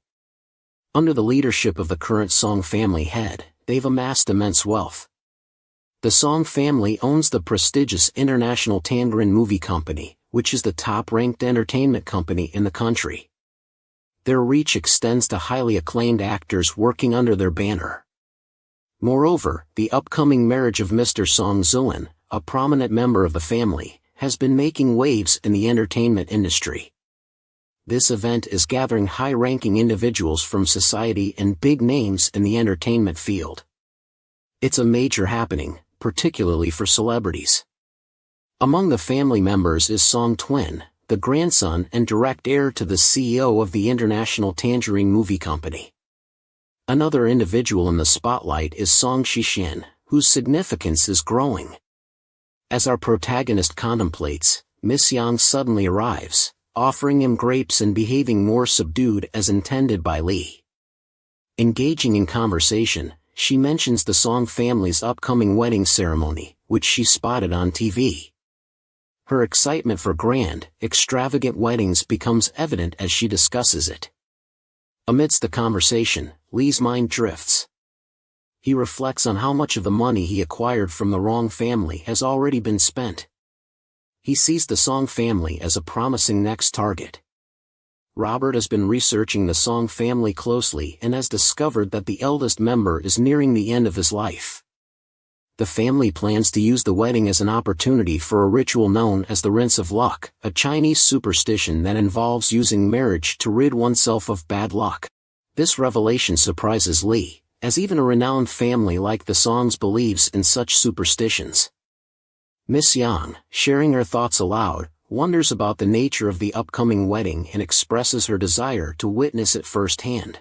Under the leadership of the current Song family head, they've amassed immense wealth. The Song family owns the prestigious international Tangarin Movie Company, which is the top-ranked entertainment company in the country. Their reach extends to highly acclaimed actors working under their banner. Moreover, the upcoming marriage of Mr. Song Zuan, a prominent member of the family, has been making waves in the entertainment industry. This event is gathering high-ranking individuals from society and big names in the entertainment field. It's a major happening, particularly for celebrities. Among the family members is Song Twin, the grandson and direct heir to the CEO of the International Tangerine Movie Company. Another individual in the spotlight is Song Shixian, whose significance is growing. As our protagonist contemplates, Miss Yang suddenly arrives, offering him grapes and behaving more subdued as intended by Lee. Engaging in conversation, she mentions the Song family's upcoming wedding ceremony, which she spotted on TV. Her excitement for grand, extravagant weddings becomes evident as she discusses it. Amidst the conversation, Lee's mind drifts. He reflects on how much of the money he acquired from the wrong family has already been spent. He sees the Song family as a promising next target. Robert has been researching the Song family closely and has discovered that the eldest member is nearing the end of his life. The family plans to use the wedding as an opportunity for a ritual known as the Rinse of Luck, a Chinese superstition that involves using marriage to rid oneself of bad luck. This revelation surprises Lee, as even a renowned family like the Songs believes in such superstitions. Miss Yang, sharing her thoughts aloud, wonders about the nature of the upcoming wedding and expresses her desire to witness it firsthand.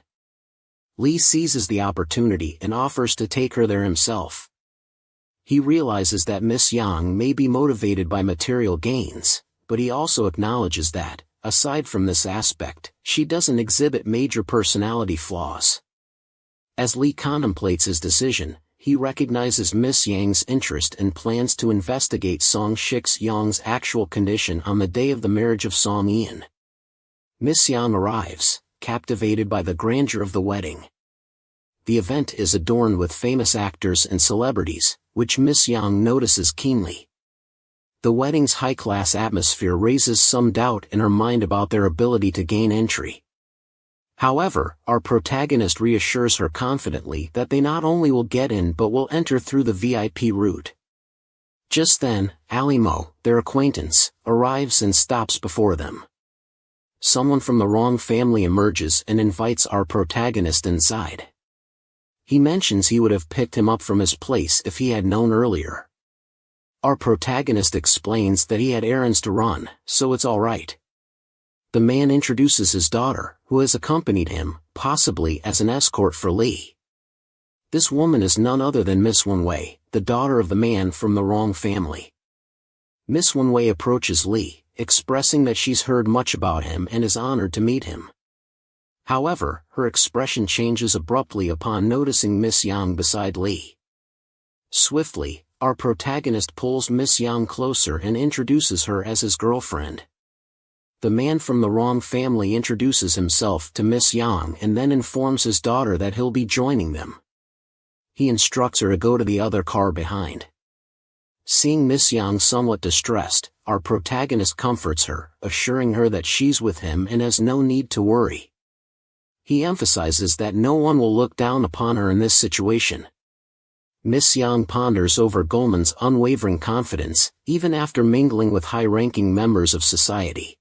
Lee seizes the opportunity and offers to take her there himself. He realizes that Miss Yang may be motivated by material gains, but he also acknowledges that, aside from this aspect, she doesn't exhibit major personality flaws. As Lee contemplates his decision, he recognizes Miss Yang's interest and plans to investigate Song Shixiang's actual condition on the day of the marriage of Song Ian. Miss Yang arrives, captivated by the grandeur of the wedding. The event is adorned with famous actors and celebrities, which Miss Yang notices keenly. The wedding's high-class atmosphere raises some doubt in her mind about their ability to gain entry. However, our protagonist reassures her confidently that they not only will get in but will enter through the VIP route. Just then, Ali Mo, their acquaintance, arrives and stops before them. someone from the wrong family emerges and invites our protagonist inside. He mentions he would have picked him up from his place if he had known earlier. Our protagonist explains that he had errands to run, so it's alright. The man introduces his daughter, who has accompanied him, possibly as an escort for Lee. This woman is none other than Miss Wenwei, the daughter of the man from the wrong family. Miss Wenwei approaches Lee, expressing that she's heard much about him and is honored to meet him. However, her expression changes abruptly upon noticing Miss Yang beside Lee. Swiftly, our protagonist pulls Miss Yang closer and introduces her as his girlfriend. The man from the wrong family introduces himself to Miss Yang and then informs his daughter that he'll be joining them. He instructs her to go to the other car behind. Seeing Miss Yang somewhat distressed, our protagonist comforts her, assuring her that she's with him and has no need to worry. He emphasizes that no one will look down upon her in this situation. Miss Yang ponders over Goleman's unwavering confidence, even after mingling with high-ranking members of society.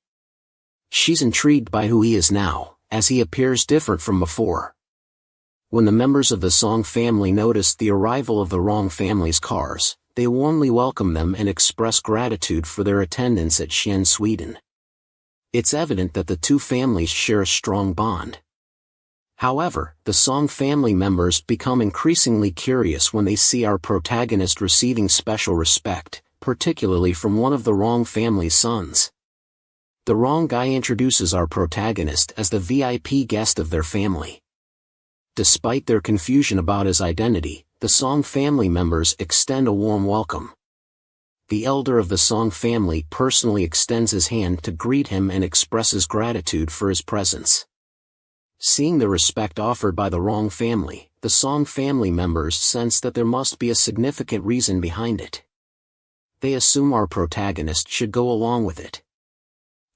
She's intrigued by who he is now, as he appears different from before. When the members of the Song family notice the arrival of the wrong family's cars, they warmly welcome them and express gratitude for their attendance at Xian, Sweden. It's evident that the two families share a strong bond. However, the Song family members become increasingly curious when they see our protagonist receiving special respect, particularly from one of the wrong family's sons. The wrong guy introduces our protagonist as the VIP guest of their family. Despite their confusion about his identity, the Song family members extend a warm welcome. The elder of the Song family personally extends his hand to greet him and expresses gratitude for his presence. Seeing the respect offered by the wrong family, the Song family members sense that there must be a significant reason behind it. They assume our protagonist should go along with it.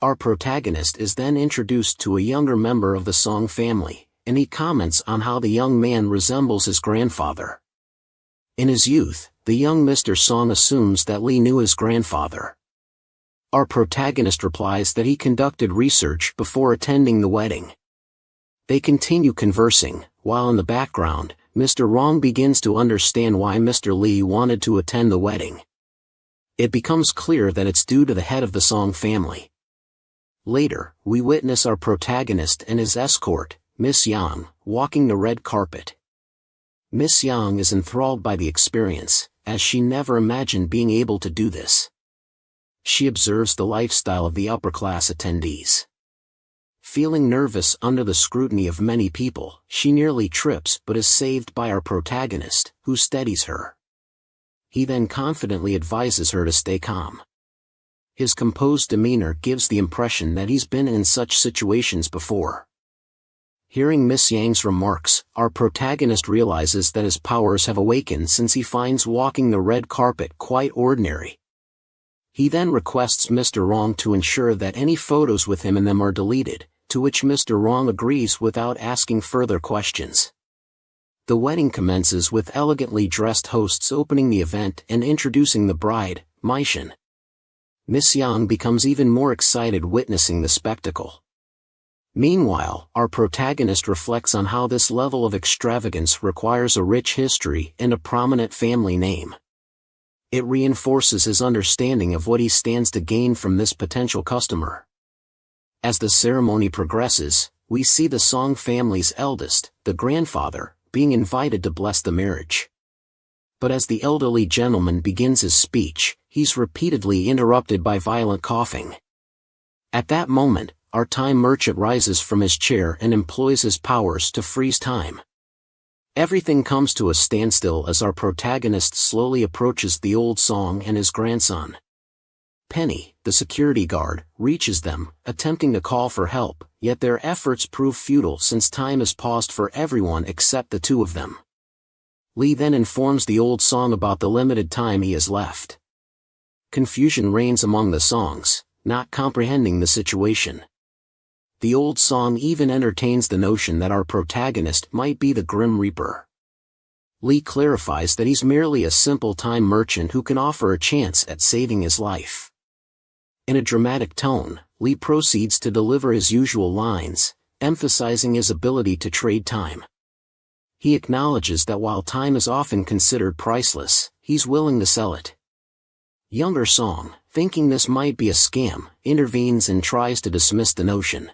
Our protagonist is then introduced to a younger member of the Song family, and he comments on how the young man resembles his grandfather. In his youth, the young Mr. Song assumes that Lee knew his grandfather. Our protagonist replies that he conducted research before attending the wedding. They continue conversing, while in the background, Mr. Rong begins to understand why Mr. Lee wanted to attend the wedding. It becomes clear that it's due to the head of the Song family. Later, we witness our protagonist and his escort, Miss Yang, walking the red carpet. Miss Yang is enthralled by the experience, as she never imagined being able to do this. She observes the lifestyle of the upper-class attendees. Feeling nervous under the scrutiny of many people, she nearly trips but is saved by our protagonist, who steadies her. He then confidently advises her to stay calm. His composed demeanor gives the impression that he's been in such situations before. Hearing Miss Yang's remarks, our protagonist realizes that his powers have awakened since he finds walking the red carpet quite ordinary. He then requests Mr. Rong to ensure that any photos with him in them are deleted, to which Mr. Rong agrees without asking further questions. The wedding commences with elegantly dressed hosts opening the event and introducing the bride, Maishan. Miss Yang becomes even more excited witnessing the spectacle. Meanwhile, our protagonist reflects on how this level of extravagance requires a rich history and a prominent family name. It reinforces his understanding of what he stands to gain from this potential customer. As the ceremony progresses, we see the Song family's eldest, the grandfather, being invited to bless the marriage. But as the elderly gentleman begins his speech, he's repeatedly interrupted by violent coughing. At that moment, our time merchant rises from his chair and employs his powers to freeze time. Everything comes to a standstill as our protagonist slowly approaches the old Song and his grandson. Penny, the security guard, reaches them, attempting to call for help, yet their efforts prove futile since time is paused for everyone except the two of them. Lee then informs the old Song about the limited time he has left. Confusion reigns among the Songs, not comprehending the situation. The old Song even entertains the notion that our protagonist might be the Grim Reaper. Lee clarifies that he's merely a simple time merchant who can offer a chance at saving his life. In a dramatic tone, Lee proceeds to deliver his usual lines, emphasizing his ability to trade time. He acknowledges that while time is often considered priceless, he's willing to sell it. Younger Song, thinking this might be a scam, intervenes and tries to dismiss the notion.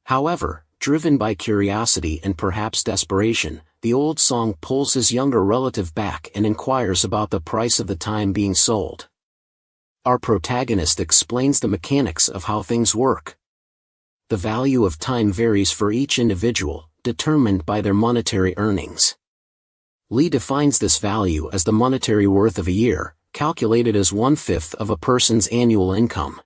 However, driven by curiosity and perhaps desperation, the old Song pulls his younger relative back and inquires about the price of the time being sold. Our protagonist explains the mechanics of how things work. The value of time varies for each individual, determined by their monetary earnings. Lee defines this value as the monetary worth of a year, calculated as 1/5 of a person's annual income.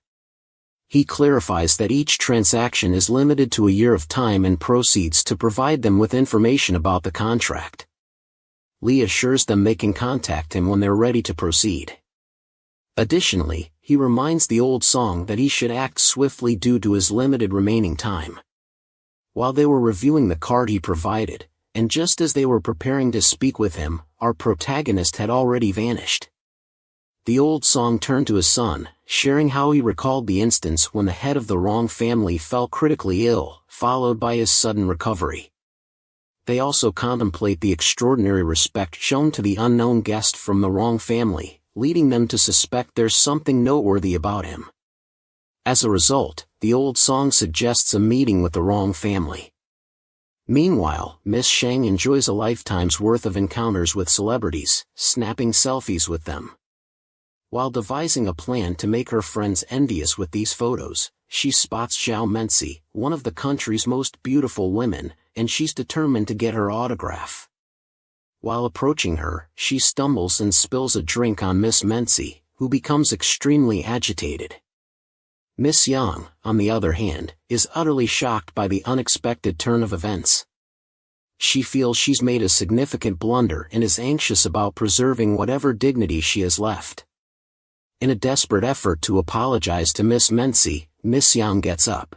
He clarifies that each transaction is limited to a year of time and proceeds to provide them with information about the contract. Lee assures them they can contact him when they're ready to proceed. Additionally, he reminds the old Song that he should act swiftly due to his limited remaining time. While they were reviewing the card he provided, and just as they were preparing to speak with him, our protagonist had already vanished. The old Song turned to his son, sharing how he recalled the instance when the head of the wrong family fell critically ill, followed by his sudden recovery. They also contemplate the extraordinary respect shown to the unknown guest from the wrong family, leading them to suspect there's something noteworthy about him. As a result, the old Song suggests a meeting with the wrong family. Meanwhile, Miss Shang enjoys a lifetime's worth of encounters with celebrities, snapping selfies with them. While devising a plan to make her friends envious with these photos, she spots Zhao Mensi, one of the country's most beautiful women, and she's determined to get her autograph. While approaching her, she stumbles and spills a drink on Miss Mensi, who becomes extremely agitated. Miss Yang, on the other hand, is utterly shocked by the unexpected turn of events. She feels she's made a significant blunder and is anxious about preserving whatever dignity she has left. In a desperate effort to apologize to Miss Mensi, Miss Yang gets up.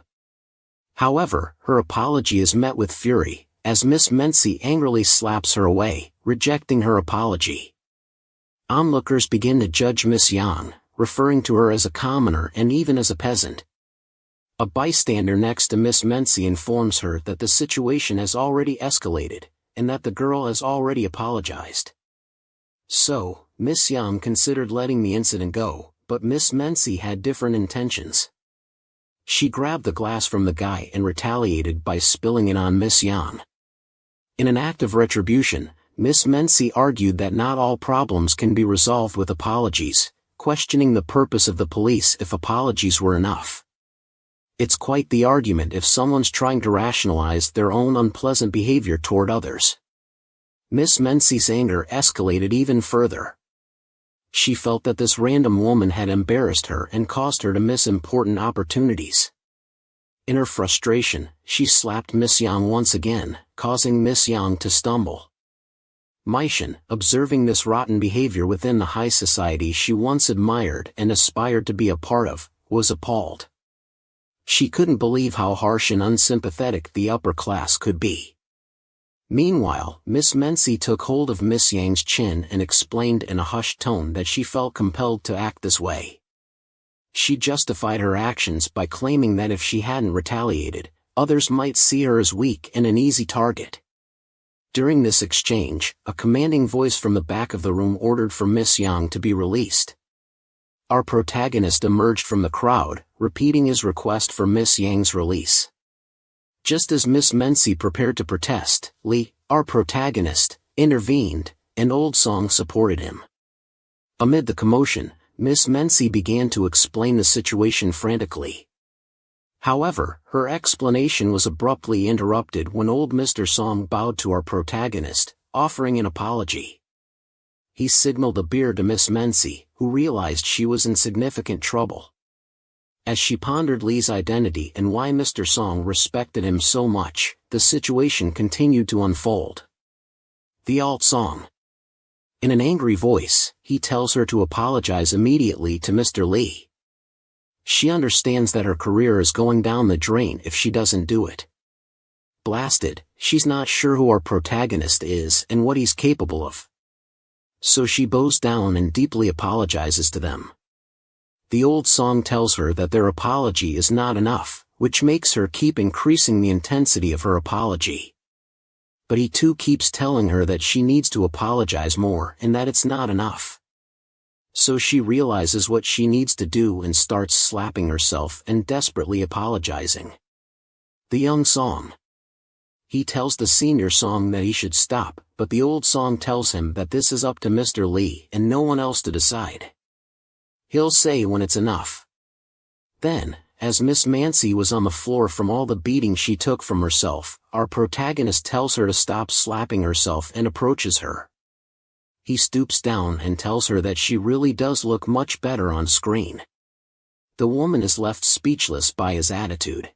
However, her apology is met with fury, as Miss Mensi angrily slaps her away, rejecting her apology. Onlookers begin to judge Miss Yang, referring to her as a commoner and even as a peasant. A bystander next to Miss Mensi informs her that the situation has already escalated, and that the girl has already apologized. So, Miss Yang considered letting the incident go, but Miss Mensi had different intentions. She grabbed the glass from the guy and retaliated by spilling it on Miss Yang. In an act of retribution, Miss Mensi argued that not all problems can be resolved with apologies, questioning the purpose of the police if apologies were enough. It's quite the argument if someone's trying to rationalize their own unpleasant behavior toward others. Miss Mensi's anger escalated even further. She felt that this random woman had embarrassed her and caused her to miss important opportunities. In her frustration, she slapped Miss Yang once again, causing Miss Yang to stumble. Maishan, observing this rotten behavior within the high society she once admired and aspired to be a part of, was appalled. She couldn't believe how harsh and unsympathetic the upper class could be. Meanwhile, Miss Mensi took hold of Miss Yang's chin and explained in a hushed tone that she felt compelled to act this way. She justified her actions by claiming that if she hadn't retaliated, others might see her as weak and an easy target. During this exchange, a commanding voice from the back of the room ordered for Miss Yang to be released. Our protagonist emerged from the crowd, repeating his request for Miss Yang's release. Just as Miss Mensi prepared to protest, Lee, our protagonist, intervened, and Old Song supported him. Amid the commotion, Miss Mensi began to explain the situation frantically. However, her explanation was abruptly interrupted when old Mr. Song bowed to our protagonist, offering an apology. He signaled a beer to Miss Mensi, who realized she was in significant trouble. As she pondered Lee's identity and why Mr. Song respected him so much, the situation continued to unfold. The alt Song. In an angry voice, he tells her to apologize immediately to Mr. Lee. She understands that her career is going down the drain if she doesn't do it. Blasted, she's not sure who our protagonist is and what he's capable of. So she bows down and deeply apologizes to them. The old song tells her that their apology is not enough, which makes her keep increasing the intensity of her apology. But he too keeps telling her that she needs to apologize more and that it's not enough. So she realizes what she needs to do and starts slapping herself and desperately apologizing. The young song. He tells the senior song that he should stop, but the old song tells him that this is up to Mr. Lee and no one else to decide. He'll say when it's enough. Then, as Miss Mancy was on the floor from all the beating she took from herself, our protagonist tells her to stop slapping herself and approaches her. He stoops down and tells her that she really does look much better on screen. The woman is left speechless by his attitude.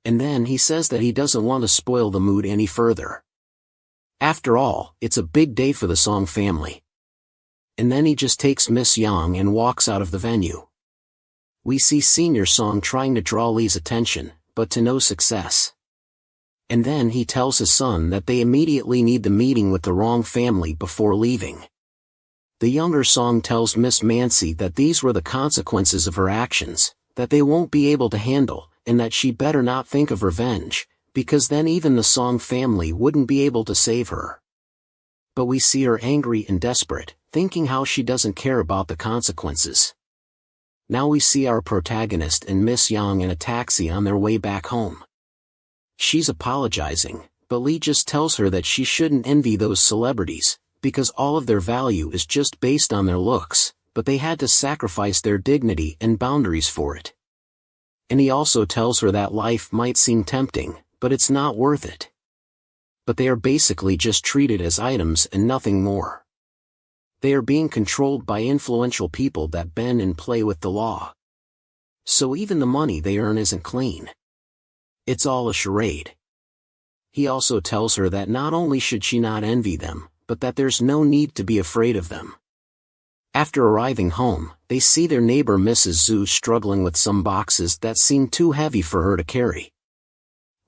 And then he says that he doesn't want to spoil the mood any further. After all, it's a big day for the Song family. And then he just takes Miss Yang and walks out of the venue. We see Senior Song trying to draw Lee's attention, but to no success. And then he tells his son that they immediately need the meeting with the wrong family before leaving. The younger Song tells Miss Mancy that these were the consequences of her actions, that they won't be able to handle, and that she better not think of revenge, because then even the Song family wouldn't be able to save her. But we see her angry and desperate, thinking how she doesn't care about the consequences. Now we see our protagonist and Miss Yang in a taxi on their way back home. She's apologizing, but Lee just tells her that she shouldn't envy those celebrities, because all of their value is just based on their looks, but they had to sacrifice their dignity and boundaries for it. And he also tells her that life might seem tempting, but it's not worth it. But they are basically just treated as items and nothing more. They are being controlled by influential people that bend and play with the law. So even the money they earn isn't clean. It's all a charade. He also tells her that not only should she not envy them, but that there's no need to be afraid of them. After arriving home, they see their neighbor Mrs. Zhu struggling with some boxes that seem too heavy for her to carry.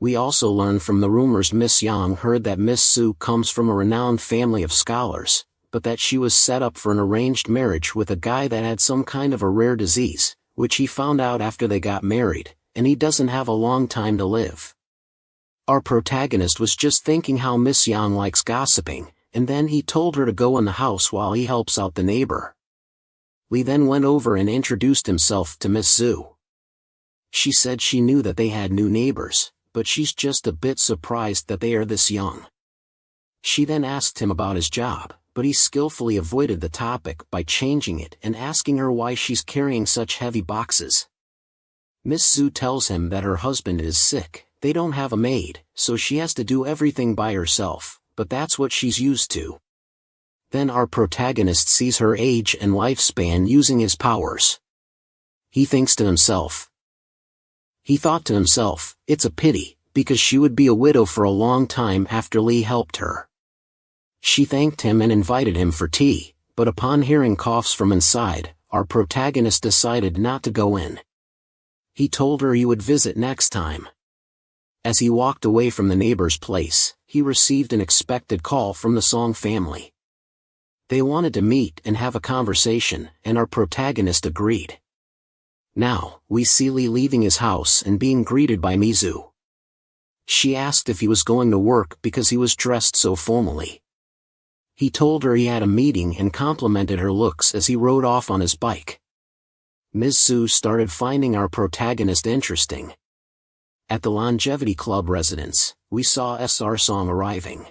We also learn from the rumors Miss Yang heard that Miss Zhu comes from a renowned family of scholars, but that she was set up for an arranged marriage with a guy that had some kind of a rare disease, which he found out after they got married, and he doesn't have a long time to live. Our protagonist was just thinking how Miss Yang likes gossiping, and then he told her to go in the house while he helps out the neighbor. Lee then went over and introduced himself to Miss Zhu. She said she knew that they had new neighbors, but she's just a bit surprised that they are this young. She then asked him about his job, but he skillfully avoided the topic by changing it and asking her why she's carrying such heavy boxes. Miss Zhu tells him that her husband is sick, they don't have a maid, so she has to do everything by herself, but that's what she's used to. Then our protagonist sees her age and lifespan using his powers. He thought to himself, it's a pity, because she would be a widow for a long time after Lee helped her. She thanked him and invited him for tea, but upon hearing coughs from inside, our protagonist decided not to go in. He told her he would visit next time. As he walked away from the neighbor's place, he received an expected call from the Song family. They wanted to meet and have a conversation, and our protagonist agreed. Now, we see Lee leaving his house and being greeted by Mizu. She asked if he was going to work because he was dressed so formally. He told her he had a meeting and complimented her looks as he rode off on his bike. Ms. Zhu started finding our protagonist interesting. At the Longevity Club residence, we saw SR Song arriving.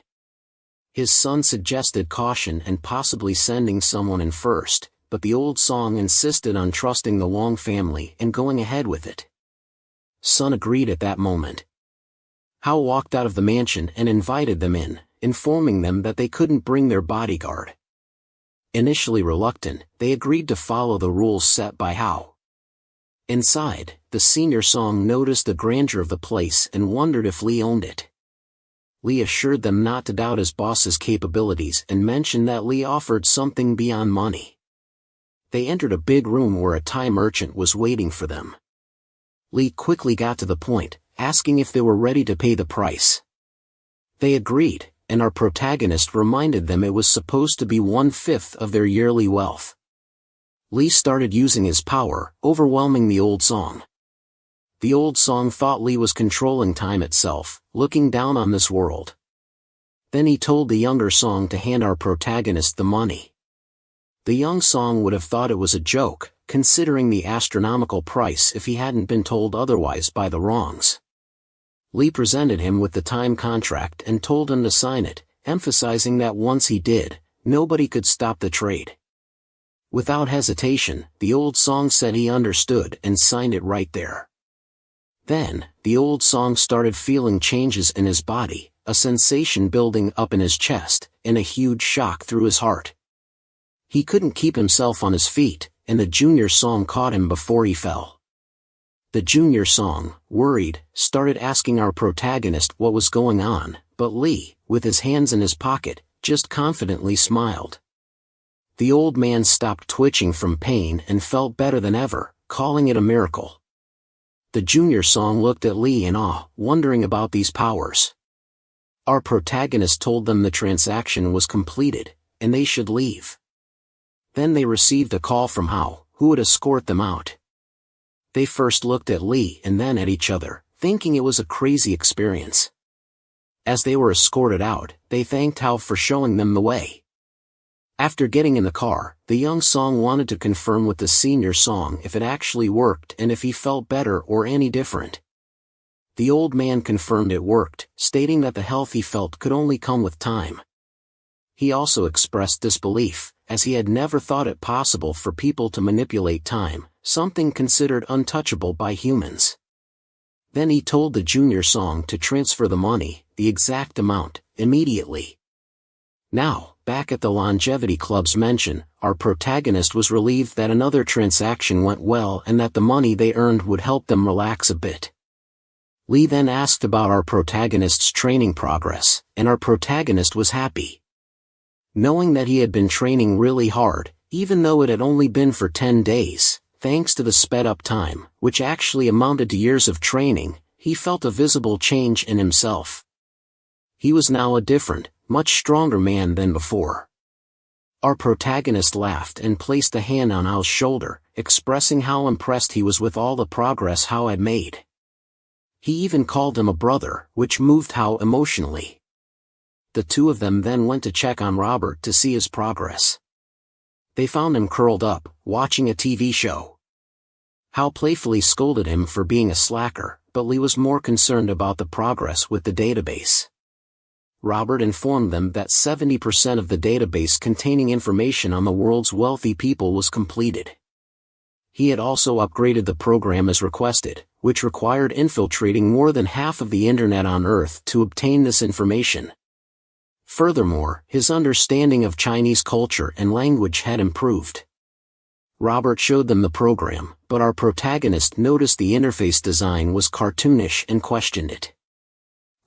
His son suggested caution and possibly sending someone in first, but the old Song insisted on trusting the Long family and going ahead with it. Son agreed at that moment. Hao walked out of the mansion and invited them in, informing them that they couldn't bring their bodyguard. Initially reluctant, they agreed to follow the rules set by Hao. Inside, the senior Song noticed the grandeur of the place and wondered if Lee owned it. Lee assured them not to doubt his boss's capabilities and mentioned that Lee offered something beyond money. They entered a big room where a Thai merchant was waiting for them. Lee quickly got to the point, asking if they were ready to pay the price. They agreed, and our protagonist reminded them it was supposed to be 1/5 of their yearly wealth. Lee started using his power, overwhelming the old song. The old song thought Lee was controlling time itself, looking down on this world. Then he told the younger song to hand our protagonist the money. The young song would have thought it was a joke, considering the astronomical price if he hadn't been told otherwise by the wrongs. Lee presented him with the time contract and told him to sign it, emphasizing that once he did, nobody could stop the trade. Without hesitation, the old song said he understood and signed it right there. Then, the old song started feeling changes in his body, a sensation building up in his chest, and a huge shock through his heart. He couldn't keep himself on his feet, and the junior song caught him before he fell. The junior song, worried, started asking our protagonist what was going on, but Lee, with his hands in his pocket, just confidently smiled. The old man stopped twitching from pain and felt better than ever, calling it a miracle. The junior song looked at Lee in awe, wondering about these powers. Our protagonist told them the transaction was completed, and they should leave. Then they received a call from Hao, who would escort them out. They first looked at Lee and then at each other, thinking it was a crazy experience. As they were escorted out, they thanked Hao for showing them the way. After getting in the car, the young song wanted to confirm with the senior song if it actually worked and if he felt better or any different. The old man confirmed it worked, stating that the health he felt could only come with time. He also expressed disbelief, as he had never thought it possible for people to manipulate time, something considered untouchable by humans. Then he told the junior song to transfer the money, the exact amount, immediately. Now, back at the Longevity Club's mansion, our protagonist was relieved that another transaction went well and that the money they earned would help them relax a bit. Lee then asked about our protagonist's training progress, and our protagonist was happy. Knowing that he had been training really hard, even though it had only been for 10 days, thanks to the sped-up time, which actually amounted to years of training, he felt a visible change in himself. He was now a different, much stronger man than before. Our protagonist laughed and placed a hand on Hao's shoulder, expressing how impressed he was with all the progress Hao had made. He even called him a brother, which moved Hao emotionally. The two of them then went to check on Robert to see his progress. They found him curled up, watching a TV show. Hao playfully scolded him for being a slacker, but Lee was more concerned about the progress with the database. Robert informed them that 70% of the database containing information on the world's wealthy people was completed. He had also upgraded the program as requested, which required infiltrating more than half of the internet on Earth to obtain this information. Furthermore, his understanding of Chinese culture and language had improved. Robert showed them the program, but our protagonist noticed the interface design was cartoonish and questioned it.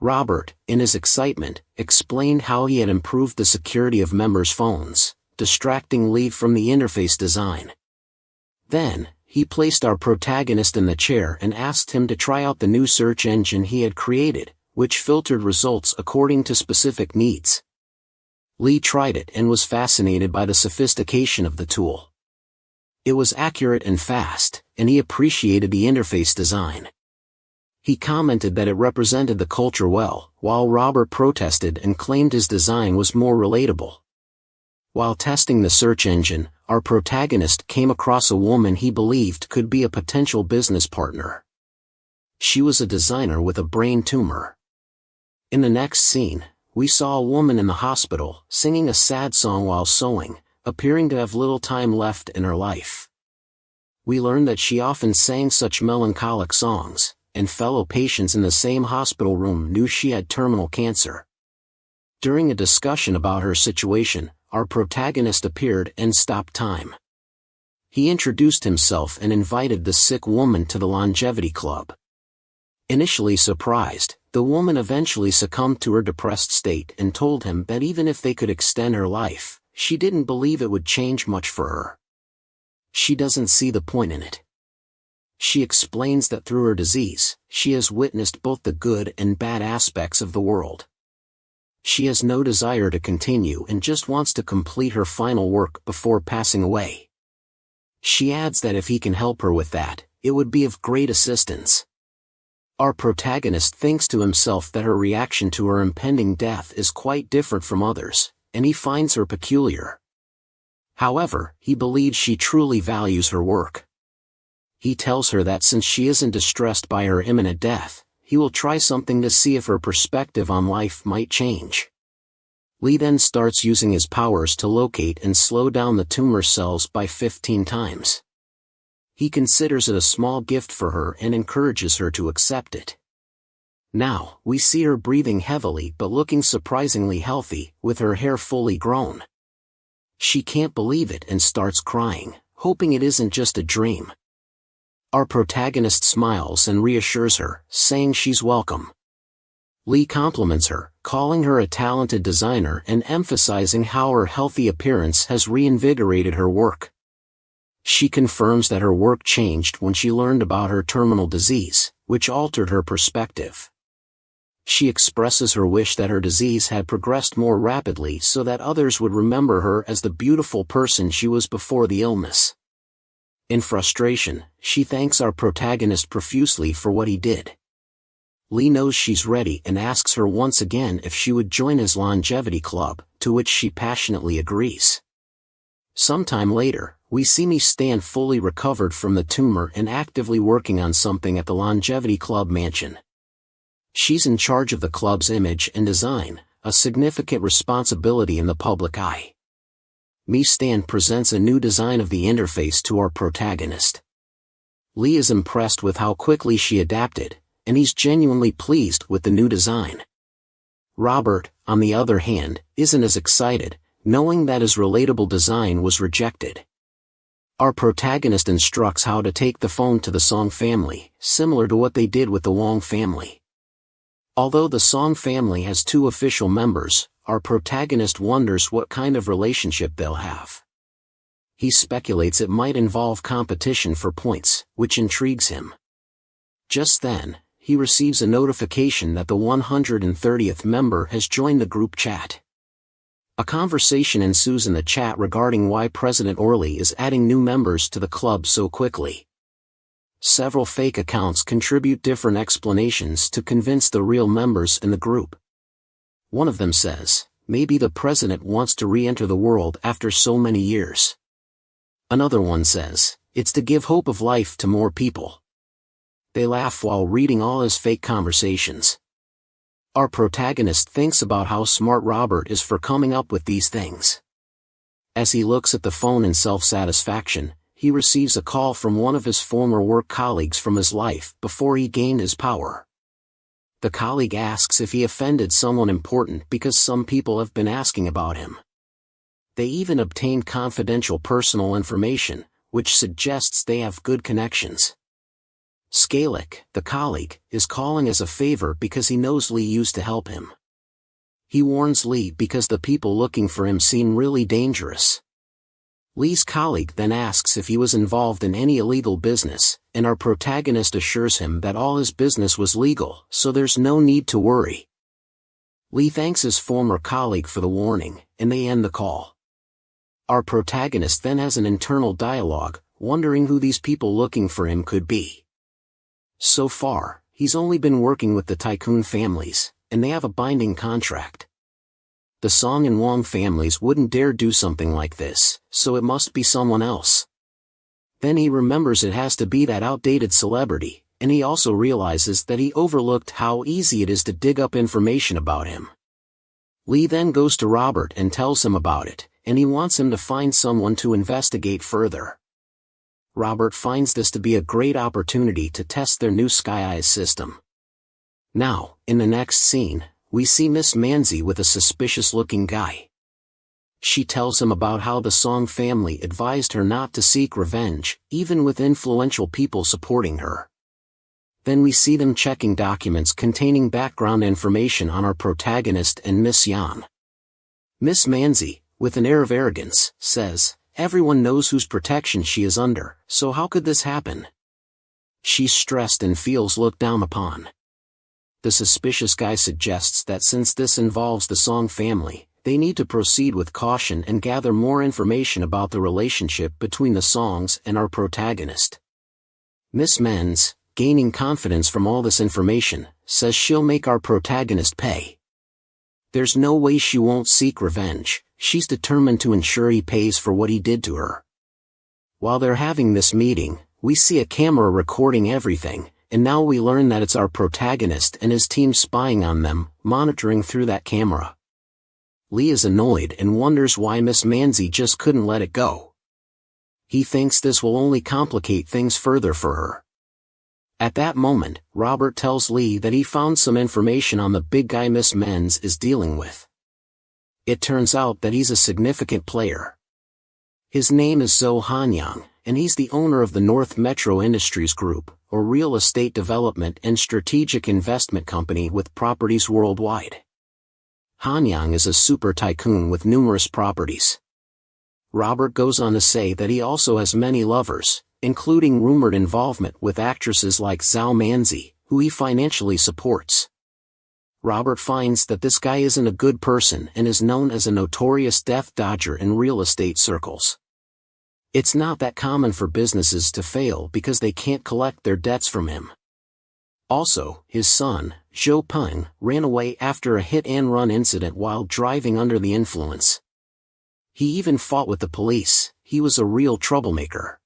Robert, in his excitement, explained how he had improved the security of members' phones, distracting Lee from the interface design. Then, he placed our protagonist in the chair and asked him to try out the new search engine he had created, which filtered results according to specific needs. Lee tried it and was fascinated by the sophistication of the tool. It was accurate and fast, and he appreciated the interface design. He commented that it represented the culture well, while Robert protested and claimed his design was more relatable. While testing the search engine, our protagonist came across a woman he believed could be a potential business partner. She was a designer with a brain tumor. In the next scene, we saw a woman in the hospital, singing a sad song while sewing, appearing to have little time left in her life. We learned that she often sang such melancholic songs, and fellow patients in the same hospital room knew she had terminal cancer. During a discussion about her situation, our protagonist appeared and stopped time. He introduced himself and invited the sick woman to the Longevity Club. Initially surprised, the woman eventually succumbed to her depressed state and told him that even if they could extend her life, she didn't believe it would change much for her. She doesn't see the point in it. She explains that through her disease, she has witnessed both the good and bad aspects of the world. She has no desire to continue and just wants to complete her final work before passing away. She adds that if he can help her with that, it would be of great assistance. Our protagonist thinks to himself that her reaction to her impending death is quite different from others, and he finds her peculiar. However, he believes she truly values her work. He tells her that since she isn't distressed by her imminent death, he will try something to see if her perspective on life might change. Lee then starts using his powers to locate and slow down the tumor cells by 15 times. He considers it a small gift for her and encourages her to accept it. Now, we see her breathing heavily but looking surprisingly healthy, with her hair fully grown. She can't believe it and starts crying, hoping it isn't just a dream. Our protagonist smiles and reassures her, saying she's welcome. Lee compliments her, calling her a talented designer and emphasizing how her healthy appearance has reinvigorated her work. She confirms that her work changed when she learned about her terminal disease, which altered her perspective. She expresses her wish that her disease had progressed more rapidly so that others would remember her as the beautiful person she was before the illness. In frustration, she thanks our protagonist profusely for what he did. Lee knows she's ready and asks her once again if she would join his longevity club, to which she passionately agrees. Sometime later, we see me stand fully recovered from the tumor and actively working on something at the longevity club mansion. She's in charge of the club's image and design, a significant responsibility in the public eye. Stan presents a new design of the interface to our protagonist. Lee is impressed with how quickly she adapted, and he's genuinely pleased with the new design. Robert, on the other hand, isn't as excited, knowing that his relatable design was rejected. Our protagonist instructs how to take the phone to the Song family, similar to what they did with the Wong family. Although the Song family has 2 official members, our protagonist wonders what kind of relationship they'll have. He speculates it might involve competition for points, which intrigues him. Just then, he receives a notification that the 130th member has joined the group chat. A conversation ensues in the chat regarding why President Orley is adding new members to the club so quickly. Several fake accounts contribute different explanations to convince the real members in the group. One of them says, maybe the president wants to re-enter the world after so many years. Another one says, it's to give hope of life to more people. They laugh while reading all his fake conversations. Our protagonist thinks about how smart Robert is for coming up with these things. As he looks at the phone in self-satisfaction, he receives a call from one of his former work colleagues from his life before he gained his power. The colleague asks if he offended someone important because some people have been asking about him. They even obtained confidential personal information, which suggests they have good connections. Skalik, the colleague, is calling as a favor because he knows Lee used to help him. He warns Lee because the people looking for him seem really dangerous. Lee's colleague then asks if he was involved in any illegal business, and our protagonist assures him that all his business was legal, so there's no need to worry. Lee thanks his former colleague for the warning, and they end the call. Our protagonist then has an internal dialogue, wondering who these people looking for him could be. So far, he's only been working with the tycoon families, and they have a binding contract. The Song and Wong families wouldn't dare do something like this, so it must be someone else. Then he remembers it has to be that outdated celebrity, and he also realizes that he overlooked how easy it is to dig up information about him. Lee then goes to Robert and tells him about it, and he wants him to find someone to investigate further. Robert finds this to be a great opportunity to test their new Sky Eyes system. Now, in the next scene, we see Miss Manzi with a suspicious-looking guy. She tells him about how the Song family advised her not to seek revenge, even with influential people supporting her. Then we see them checking documents containing background information on our protagonist and Miss Yan. Miss Manzi, with an air of arrogance, says, everyone knows whose protection she is under, so how could this happen? She's stressed and feels looked down upon. The suspicious guy suggests that since this involves the Song family, they need to proceed with caution and gather more information about the relationship between the songs and our protagonist. Miss Menz, gaining confidence from all this information, says she'll make our protagonist pay. There's no way she won't seek revenge. She's determined to ensure he pays for what he did to her. While they're having this meeting, we see a camera recording everything, and now we learn that it's our protagonist and his team spying on them, monitoring through that camera. Lee is annoyed and wonders why Miss Manzi just couldn't let it go. He thinks this will only complicate things further for her. At that moment, Robert tells Lee that he found some information on the big guy Miss Menz is dealing with. It turns out that he's a significant player. His name is Zhou Hanyang, and he's the owner of the North Metro Industries Group, a real estate development and strategic investment company with properties worldwide. Hanyang is a super tycoon with numerous properties. Robert goes on to say that he also has many lovers, including rumored involvement with actresses like Zhao Manzi, who he financially supports. Robert finds that this guy isn't a good person and is known as a notorious death dodger in real estate circles. It's not that common for businesses to fail because they can't collect their debts from him. Also, his son, Zhou Peng, ran away after a hit-and-run incident while driving under the influence. He even fought with the police. He was a real troublemaker.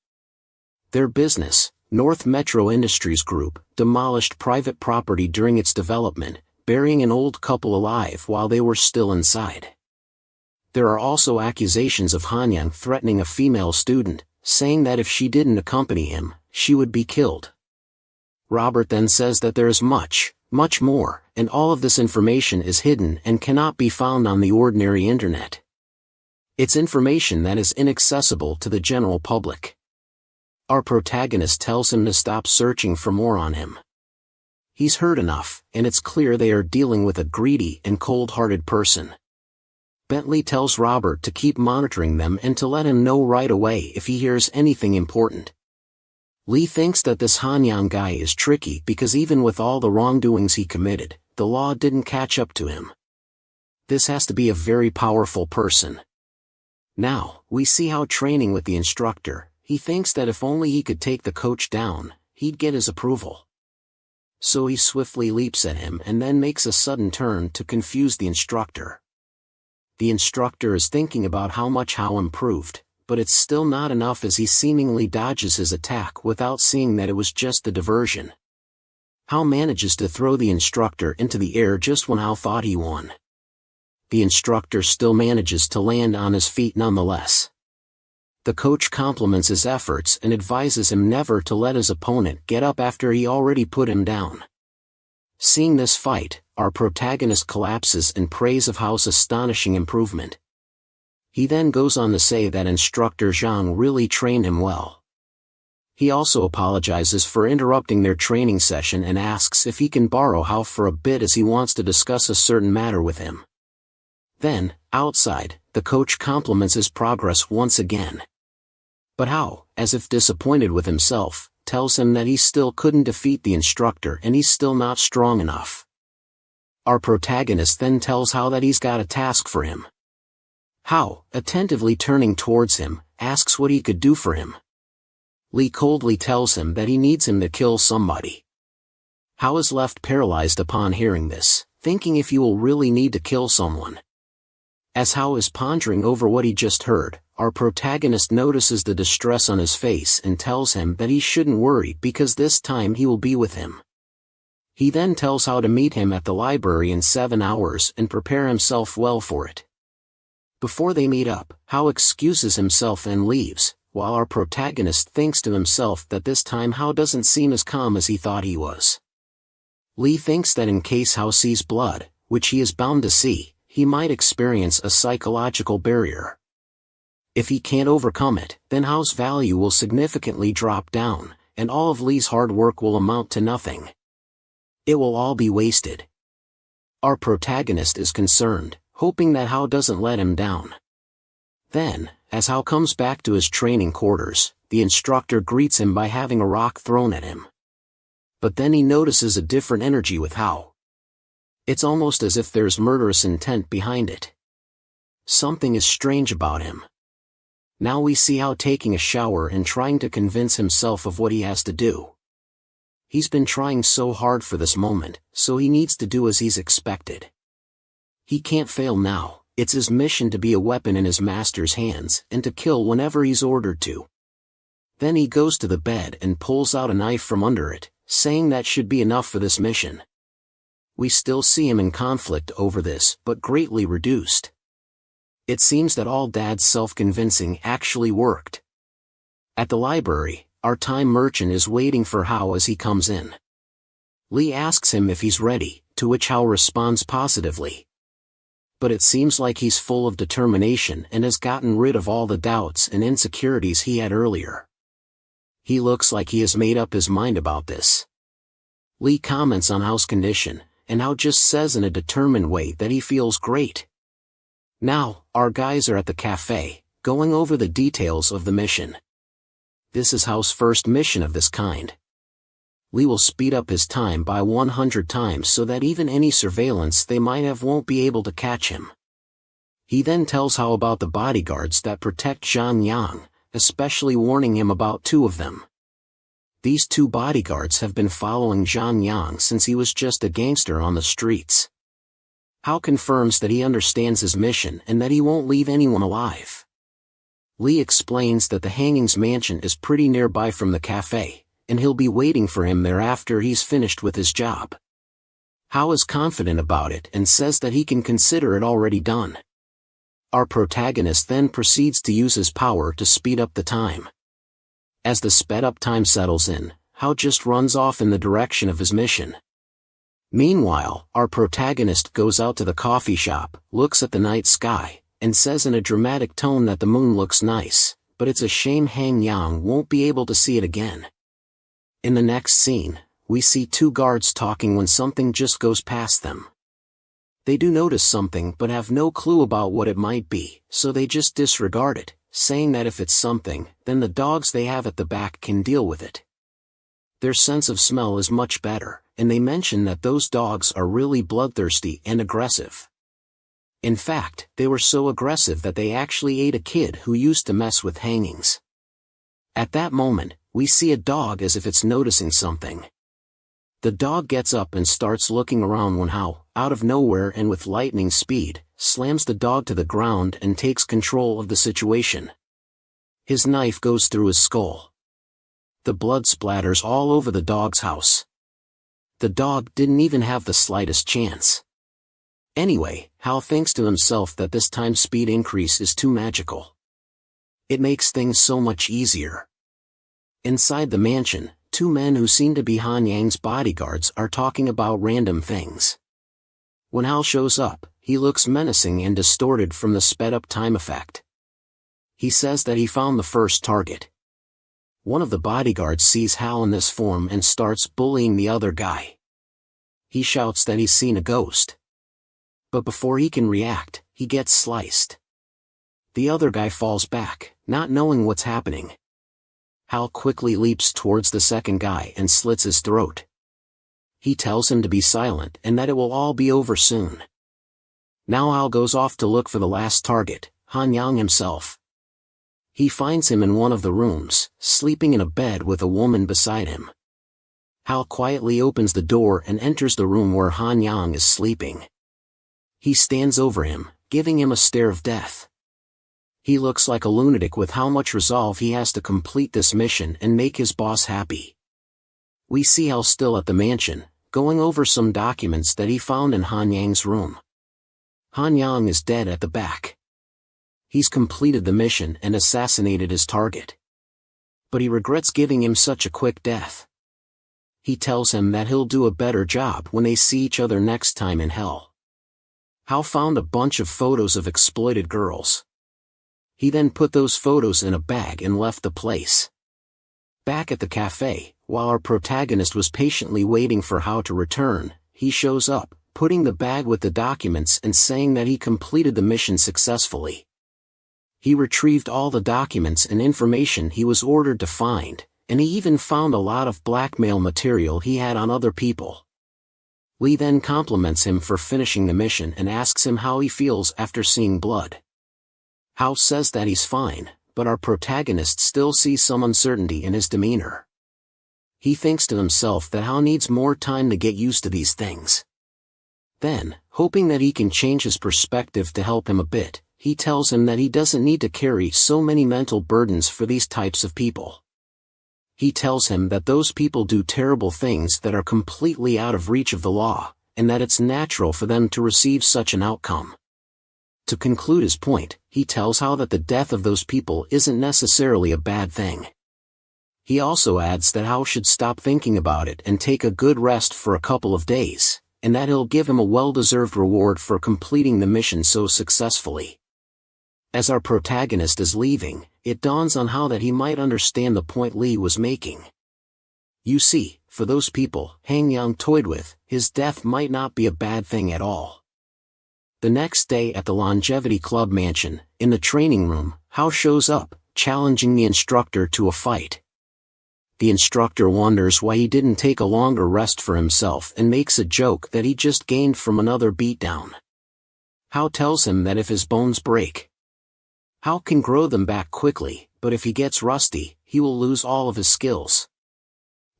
Their business, North Metro Industries Group, demolished private property during its development, burying an old couple alive while they were still inside. There are also accusations of Hanyang threatening a female student, saying that if she didn't accompany him, she would be killed. Robert then says that there is much more, and all of this information is hidden and cannot be found on the ordinary internet. It's information that is inaccessible to the general public. Our protagonist tells him to stop searching for more on him. He's heard enough, and it's clear they are dealing with a greedy and cold-hearted person. Bentley tells Robert to keep monitoring them and to let him know right away if he hears anything important. Lee thinks that this Hanyang guy is tricky because even with all the wrongdoings he committed, the law didn't catch up to him. This has to be a very powerful person. Now, we see how training with the instructor, he thinks that if only he could take the coach down, he'd get his approval. So he swiftly leaps at him and then makes a sudden turn to confuse the instructor. The instructor is thinking about how much Hao improved, but it's still not enough as he seemingly dodges his attack without seeing that it was just a diversion. Hao manages to throw the instructor into the air just when Hao thought he won. The instructor still manages to land on his feet nonetheless. The coach compliments his efforts and advises him never to let his opponent get up after he already put him down. Seeing this fight, our protagonist collapses in praise of Hao's astonishing improvement. He then goes on to say that instructor Zhang really trained him well. He also apologizes for interrupting their training session and asks if he can borrow Hao for a bit as he wants to discuss a certain matter with him. Then, outside, the coach compliments his progress once again. But Hao, as if disappointed with himself, tells him that he still couldn't defeat the instructor and he's still not strong enough. Our protagonist then tells Hao that he's got a task for him. Hao, attentively turning towards him, asks what he could do for him. Lee coldly tells him that he needs him to kill somebody. Hao is left paralyzed upon hearing this, thinking if he will really need to kill someone. As Hao is pondering over what he just heard, our protagonist notices the distress on his face and tells him that he shouldn't worry because this time he will be with him. He then tells Hao to meet him at the library in 7 hours and prepare himself well for it. Before they meet up, Hao excuses himself and leaves, while our protagonist thinks to himself that this time Hao doesn't seem as calm as he thought he was. Lee thinks that in case Hao sees blood, which he is bound to see, he might experience a psychological barrier. If he can't overcome it, then Hao's value will significantly drop down, and all of Lee's hard work will amount to nothing. It will all be wasted. Our protagonist is concerned, hoping that Hao doesn't let him down. Then, as Hao comes back to his training quarters, the instructor greets him by having a rock thrown at him. But then he notices a different energy with Hao. It's almost as if there's murderous intent behind it. Something is strange about him. Now we see how taking a shower and trying to convince himself of what he has to do. He's been trying so hard for this moment, so he needs to do as he's expected. He can't fail now. It's his mission to be a weapon in his master's hands and to kill whenever he's ordered to. Then he goes to the bed and pulls out a knife from under it, saying that should be enough for this mission. We still see him in conflict over this, but greatly reduced. It seems that all Dad's self-convincing actually worked. At the library, our time merchant is waiting for Hao as he comes in. Lee asks him if he's ready, to which Hao responds positively. But it seems like he's full of determination and has gotten rid of all the doubts and insecurities he had earlier. He looks like he has made up his mind about this. Lee comments on Hao's condition, and Hao just says in a determined way that he feels great. Now, our guys are at the cafe, going over the details of the mission. This is Hao's first mission of this kind. Lee will speed up his time by 100 times so that even any surveillance they might have won't be able to catch him. He then tells Hao about the bodyguards that protect Zhang Yang, especially warning him about 2 of them. These 2 bodyguards have been following Zhang Yang since he was just a gangster on the streets. Hao confirms that he understands his mission and that he won't leave anyone alive. Lee explains that the Hanging's mansion is pretty nearby from the cafe, and he'll be waiting for him there after he's finished with his job. Hao is confident about it and says that he can consider it already done. Our protagonist then proceeds to use his power to speed up the time. As the sped-up time settles in, Hao just runs off in the direction of his mission. Meanwhile, our protagonist goes out to the coffee shop, looks at the night sky, and says in a dramatic tone that the moon looks nice, but it's a shame Hang Yang won't be able to see it again. In the next scene, we see 2 guards talking when something just goes past them. They do notice something but have no clue about what it might be, so they just disregard it, saying that if it's something, then the dogs they have at the back can deal with it. Their sense of smell is much better, and they mention that those dogs are really bloodthirsty and aggressive. In fact, they were so aggressive that they actually ate a kid who used to mess with hangings. At that moment, we see a dog as if it's noticing something. The dog gets up and starts looking around when Hao, out of nowhere and with lightning speed, slams the dog to the ground and takes control of the situation. His knife goes through his skull. The blood splatters all over the dog's house. The dog didn't even have the slightest chance. Anyway, Hao thinks to himself that this time speed increase is too magical. It makes things so much easier. Inside the mansion, 2 men who seem to be Han Yang's bodyguards are talking about random things. When Hao shows up, he looks menacing and distorted from the sped-up time effect. He says that he found the first target. One of the bodyguards sees Hao in this form and starts bullying the other guy. He shouts that he's seen a ghost. But before he can react, he gets sliced. The other guy falls back, not knowing what's happening. Hao quickly leaps towards the second guy and slits his throat. He tells him to be silent and that it will all be over soon. Now Hao goes off to look for the last target, Han Yang himself. He finds him in one of the rooms, sleeping in a bed with a woman beside him. Hao quietly opens the door and enters the room where Han Yang is sleeping. He stands over him, giving him a stare of death. He looks like a lunatic with how much resolve he has to complete this mission and make his boss happy. We see Hao still at the mansion, going over some documents that he found in Han Yang's room. Han Yang is dead at the back. He's completed the mission and assassinated his target. But he regrets giving him such a quick death. He tells him that he'll do a better job when they see each other next time in hell. Hao found a bunch of photos of exploited girls. He then put those photos in a bag and left the place. Back at the cafe, while our protagonist was patiently waiting for Hao to return, he shows up, putting the bag with the documents and saying that he completed the mission successfully. He retrieved all the documents and information he was ordered to find, and he even found a lot of blackmail material he had on other people. Lee then compliments him for finishing the mission and asks him how he feels after seeing blood. Hao says that he's fine, but our protagonist still sees some uncertainty in his demeanor. He thinks to himself that Hao needs more time to get used to these things. Then, hoping that he can change his perspective to help him a bit, he tells him that he doesn't need to carry so many mental burdens for these types of people. He tells him that those people do terrible things that are completely out of reach of the law, and that it's natural for them to receive such an outcome. To conclude his point, he tells Hao that the death of those people isn't necessarily a bad thing. He also adds that Hao should stop thinking about it and take a good rest for a couple of days, and that he'll give him a well-deserved reward for completing the mission so successfully. As our protagonist is leaving, it dawns on Hao that he might understand the point Li was making. You see, for those people Han Yang toyed with, his death might not be a bad thing at all. The next day at the Longevity Club mansion, in the training room, Hao shows up, challenging the instructor to a fight. The instructor wonders why he didn't take a longer rest for himself and makes a joke that he just gained from another beatdown. Hao tells him that if his bones break, Hao can grow them back quickly, but if he gets rusty, he will lose all of his skills.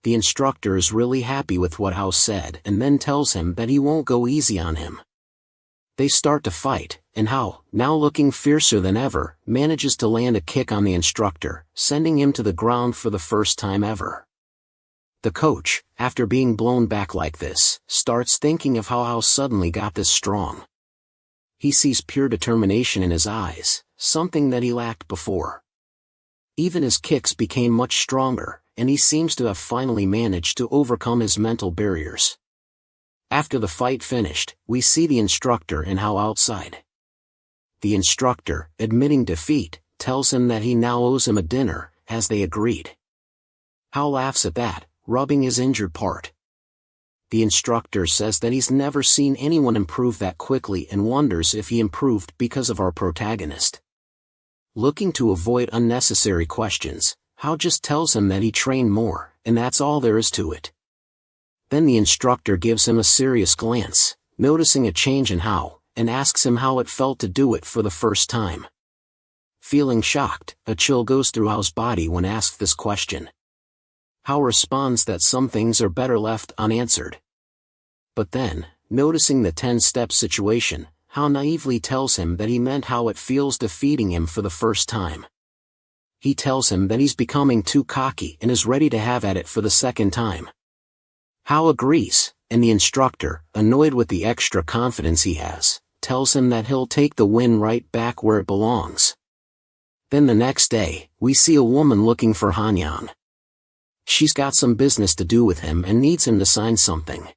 The instructor is really happy with what Hao said and then tells him that he won't go easy on him. They start to fight, and Hao, now looking fiercer than ever, manages to land a kick on the instructor, sending him to the ground for the first time ever. The coach, after being blown back like this, starts thinking of how Hao suddenly got this strong. He sees pure determination in his eyes, something that he lacked before. Even his kicks became much stronger, and he seems to have finally managed to overcome his mental barriers. After the fight finished, we see the instructor and Hao outside. The instructor, admitting defeat, tells him that he now owes him a dinner, as they agreed. Hao laughs at that, rubbing his injured part. The instructor says that he's never seen anyone improve that quickly and wonders if he improved because of our protagonist. Looking to avoid unnecessary questions, Hao just tells him that he trained more, and that's all there is to it. Then the instructor gives him a serious glance, noticing a change in Hao, and asks him how it felt to do it for the first time. Feeling shocked, a chill goes through Hao's body when asked this question. Hao responds that some things are better left unanswered. But then, noticing the 10-step situation, Hao naively tells him that he meant how it feels defeating him for the first time. He tells him that he's becoming too cocky and is ready to have at it for the second time. Hao agrees, and the instructor, annoyed with the extra confidence he has, tells him that he'll take the win right back where it belongs. Then the next day, we see a woman looking for Han Yang. She's got some business to do with him and needs him to sign something.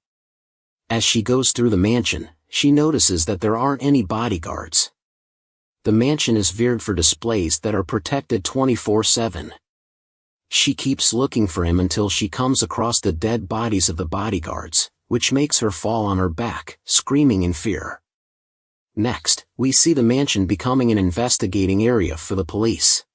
As she goes through the mansion, she notices that there aren't any bodyguards. The mansion is veered for displays that are protected 24/7. She keeps looking for him until she comes across the dead bodies of the bodyguards, which makes her fall on her back, screaming in fear. Next, we see the mansion becoming an investigating area for the police.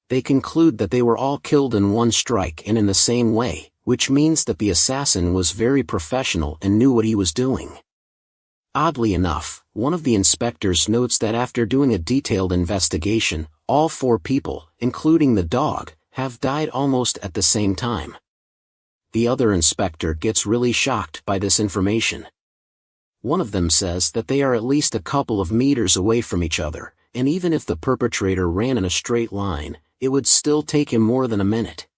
They conclude that they were all killed in one strike and in the same way, which means that the assassin was very professional and knew what he was doing. Oddly enough, one of the inspectors notes that after doing a detailed investigation, all 4 people, including the dog, have died almost at the same time. The other inspector gets really shocked by this information. One of them says that they are at least a couple of meters away from each other, and even if the perpetrator ran in a straight line, it would still take him more than a minute.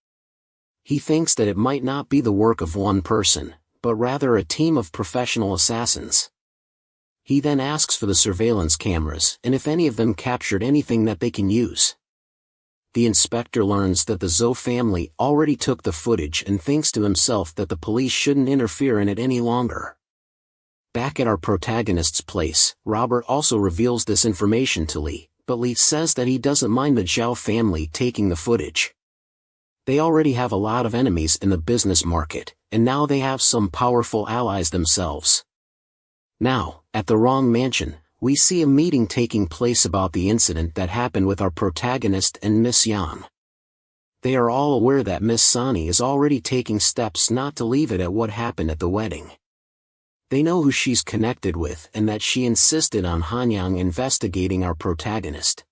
He thinks that it might not be the work of one person, but rather a team of professional assassins. He then asks for the surveillance cameras and if any of them captured anything that they can use. The inspector learns that the Zhou family already took the footage and thinks to himself that the police shouldn't interfere in it any longer. Back at our protagonist's place, Robert also reveals this information to Li, but Li says that he doesn't mind the Zhao family taking the footage. They already have a lot of enemies in the business market, and now they have some powerful allies themselves. Now, at the Wrong Mansion, we see a meeting taking place about the incident that happened with our protagonist and Miss Yang. They are all aware that Miss Sani is already taking steps not to leave it at what happened at the wedding. They know who she's connected with and that she insisted on Han Yang investigating our protagonist.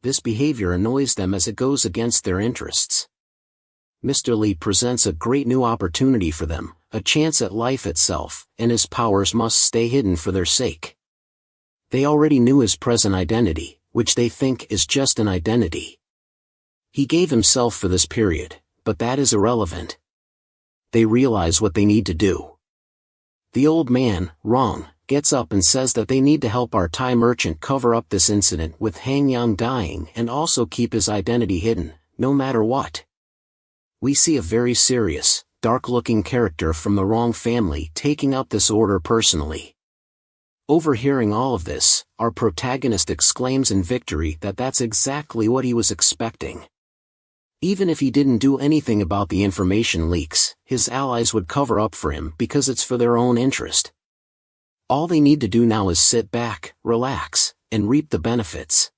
this behavior annoys them as it goes against their interests. Mr. Lee presents a great new opportunity for them, a chance at life itself, and his powers must stay hidden for their sake. They already knew his present identity, which they think is just an identity. He gave himself for this period, but that is irrelevant. They realize what they need to do. The old man, Wrong, gets up and says that they need to help our Thai merchant cover up this incident with Han Yang dying and also keep his identity hidden, no matter what. We see a very serious, dark-looking character from the Wrong family taking up this order personally. Overhearing all of this, our protagonist exclaims in victory that that's exactly what he was expecting. Even if he didn't do anything about the information leaks, his allies would cover up for him because it's for their own interest. All they need to do now is sit back, relax, and reap the benefits.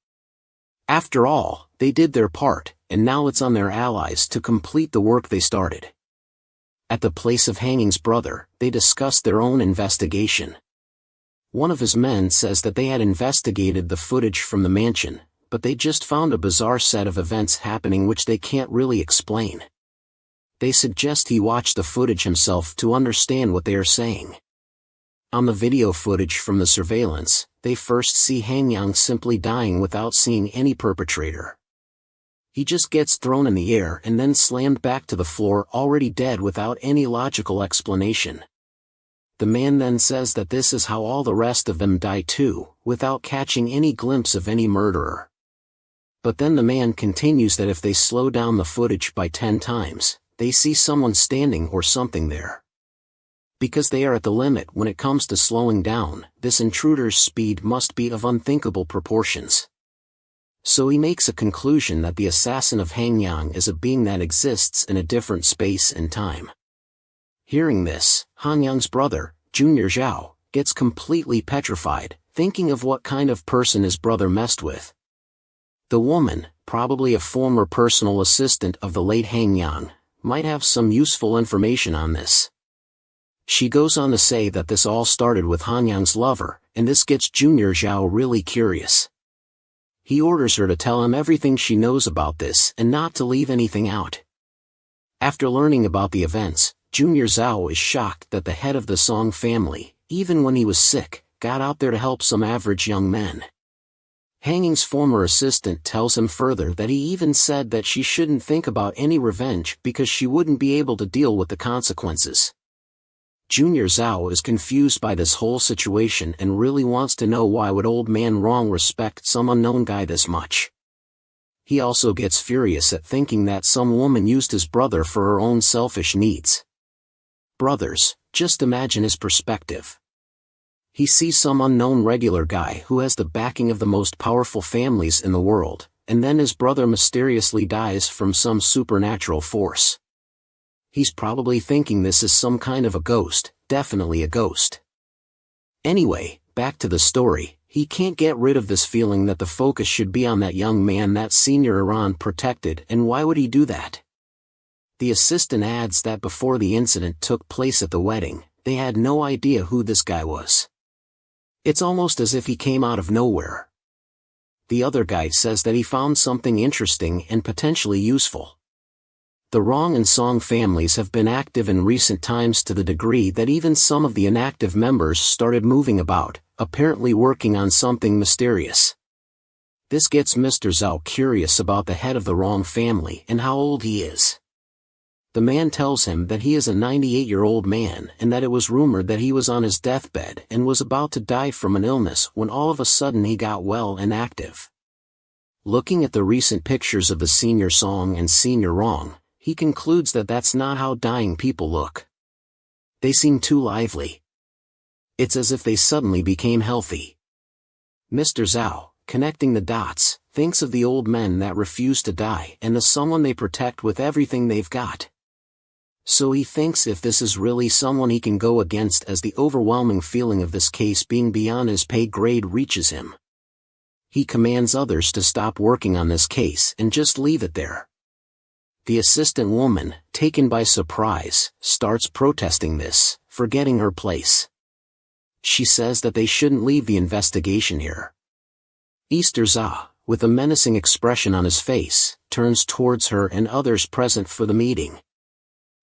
After all, they did their part, and now it's on their allies to complete the work they started. At the place of Hanging's brother, they discussed their own investigation. One of his men says that they had investigated the footage from the mansion, but they just found a bizarre set of events happening which they can't really explain. They suggest he watch the footage himself to understand what they are saying. On the video footage from the surveillance, they first see Han Yang simply dying without seeing any perpetrator. He just gets thrown in the air and then slammed back to the floor already dead without any logical explanation. The man then says that this is how all the rest of them die too, without catching any glimpse of any murderer. But then the man continues that if they slow down the footage by 10 times, they see someone standing or something there. Because they are at the limit when it comes to slowing down, this intruder's speed must be of unthinkable proportions. So he makes a conclusion that the assassin of Han Yang is a being that exists in a different space and time. Hearing this, Han Yang's brother, Junior Zhao, gets completely petrified, thinking of what kind of person his brother messed with. The woman, probably a former personal assistant of the late Han Yang, might have some useful information on this. She goes on to say that this all started with Han Yang's lover, and this gets Junior Zhao really curious. He orders her to tell him everything she knows about this and not to leave anything out. After learning about the events, Junior Zhao is shocked that the head of the Song family, even when he was sick, got out there to help some average young men. Hanging's former assistant tells him further that he even said that she shouldn't think about any revenge because she wouldn't be able to deal with the consequences. Junior Zhao is confused by this whole situation and really wants to know why would old man Wrong respect some unknown guy this much. He also gets furious at thinking that some woman used his brother for her own selfish needs. Brothers, just imagine his perspective. He sees some unknown regular guy who has the backing of the most powerful families in the world, and then his brother mysteriously dies from some supernatural force. He's probably thinking this is some kind of a ghost, definitely a ghost. Anyway, back to the story, he can't get rid of this feeling that the focus should be on that young man that Senior Iran protected, and why would he do that? The assistant adds that before the incident took place at the wedding, they had no idea who this guy was. It's almost as if he came out of nowhere. The other guy says that he found something interesting and potentially useful. The Wrong and Song families have been active in recent times to the degree that even some of the inactive members started moving about, apparently working on something mysterious. This gets Mr. Zhao curious about the head of the Wrong family and how old he is. The man tells him that he is a 98-year-old man and that it was rumored that he was on his deathbed and was about to die from an illness when all of a sudden he got well and active. Looking at the recent pictures of the Senior Song and Senior Wrong, he concludes that that's not how dying people look. They seem too lively. It's as if they suddenly became healthy. Mr. Zhao, connecting the dots, thinks of the old men that refuse to die and the someone they protect with everything they've got. So he thinks if this is really someone he can go against, as the overwhelming feeling of this case being beyond his pay grade reaches him. He commands others to stop working on this case and just leave it there. The assistant woman, taken by surprise, starts protesting this, forgetting her place. She says that they shouldn't leave the investigation here. Easter Za, with a menacing expression on his face, turns towards her and others present for the meeting.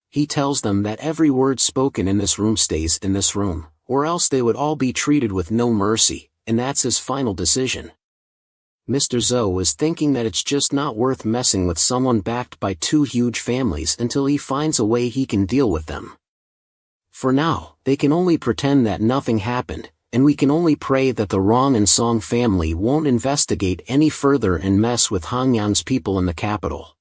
He tells them that every word spoken in this room stays in this room, or else they would all be treated with no mercy, and that's his final decision. Mr. Zhou is thinking that it's just not worth messing with someone backed by two huge families until he finds a way he can deal with them. For now, they can only pretend that nothing happened, and we can only pray that the Rong and Song family won't investigate any further and mess with Hanyan's people in the capital.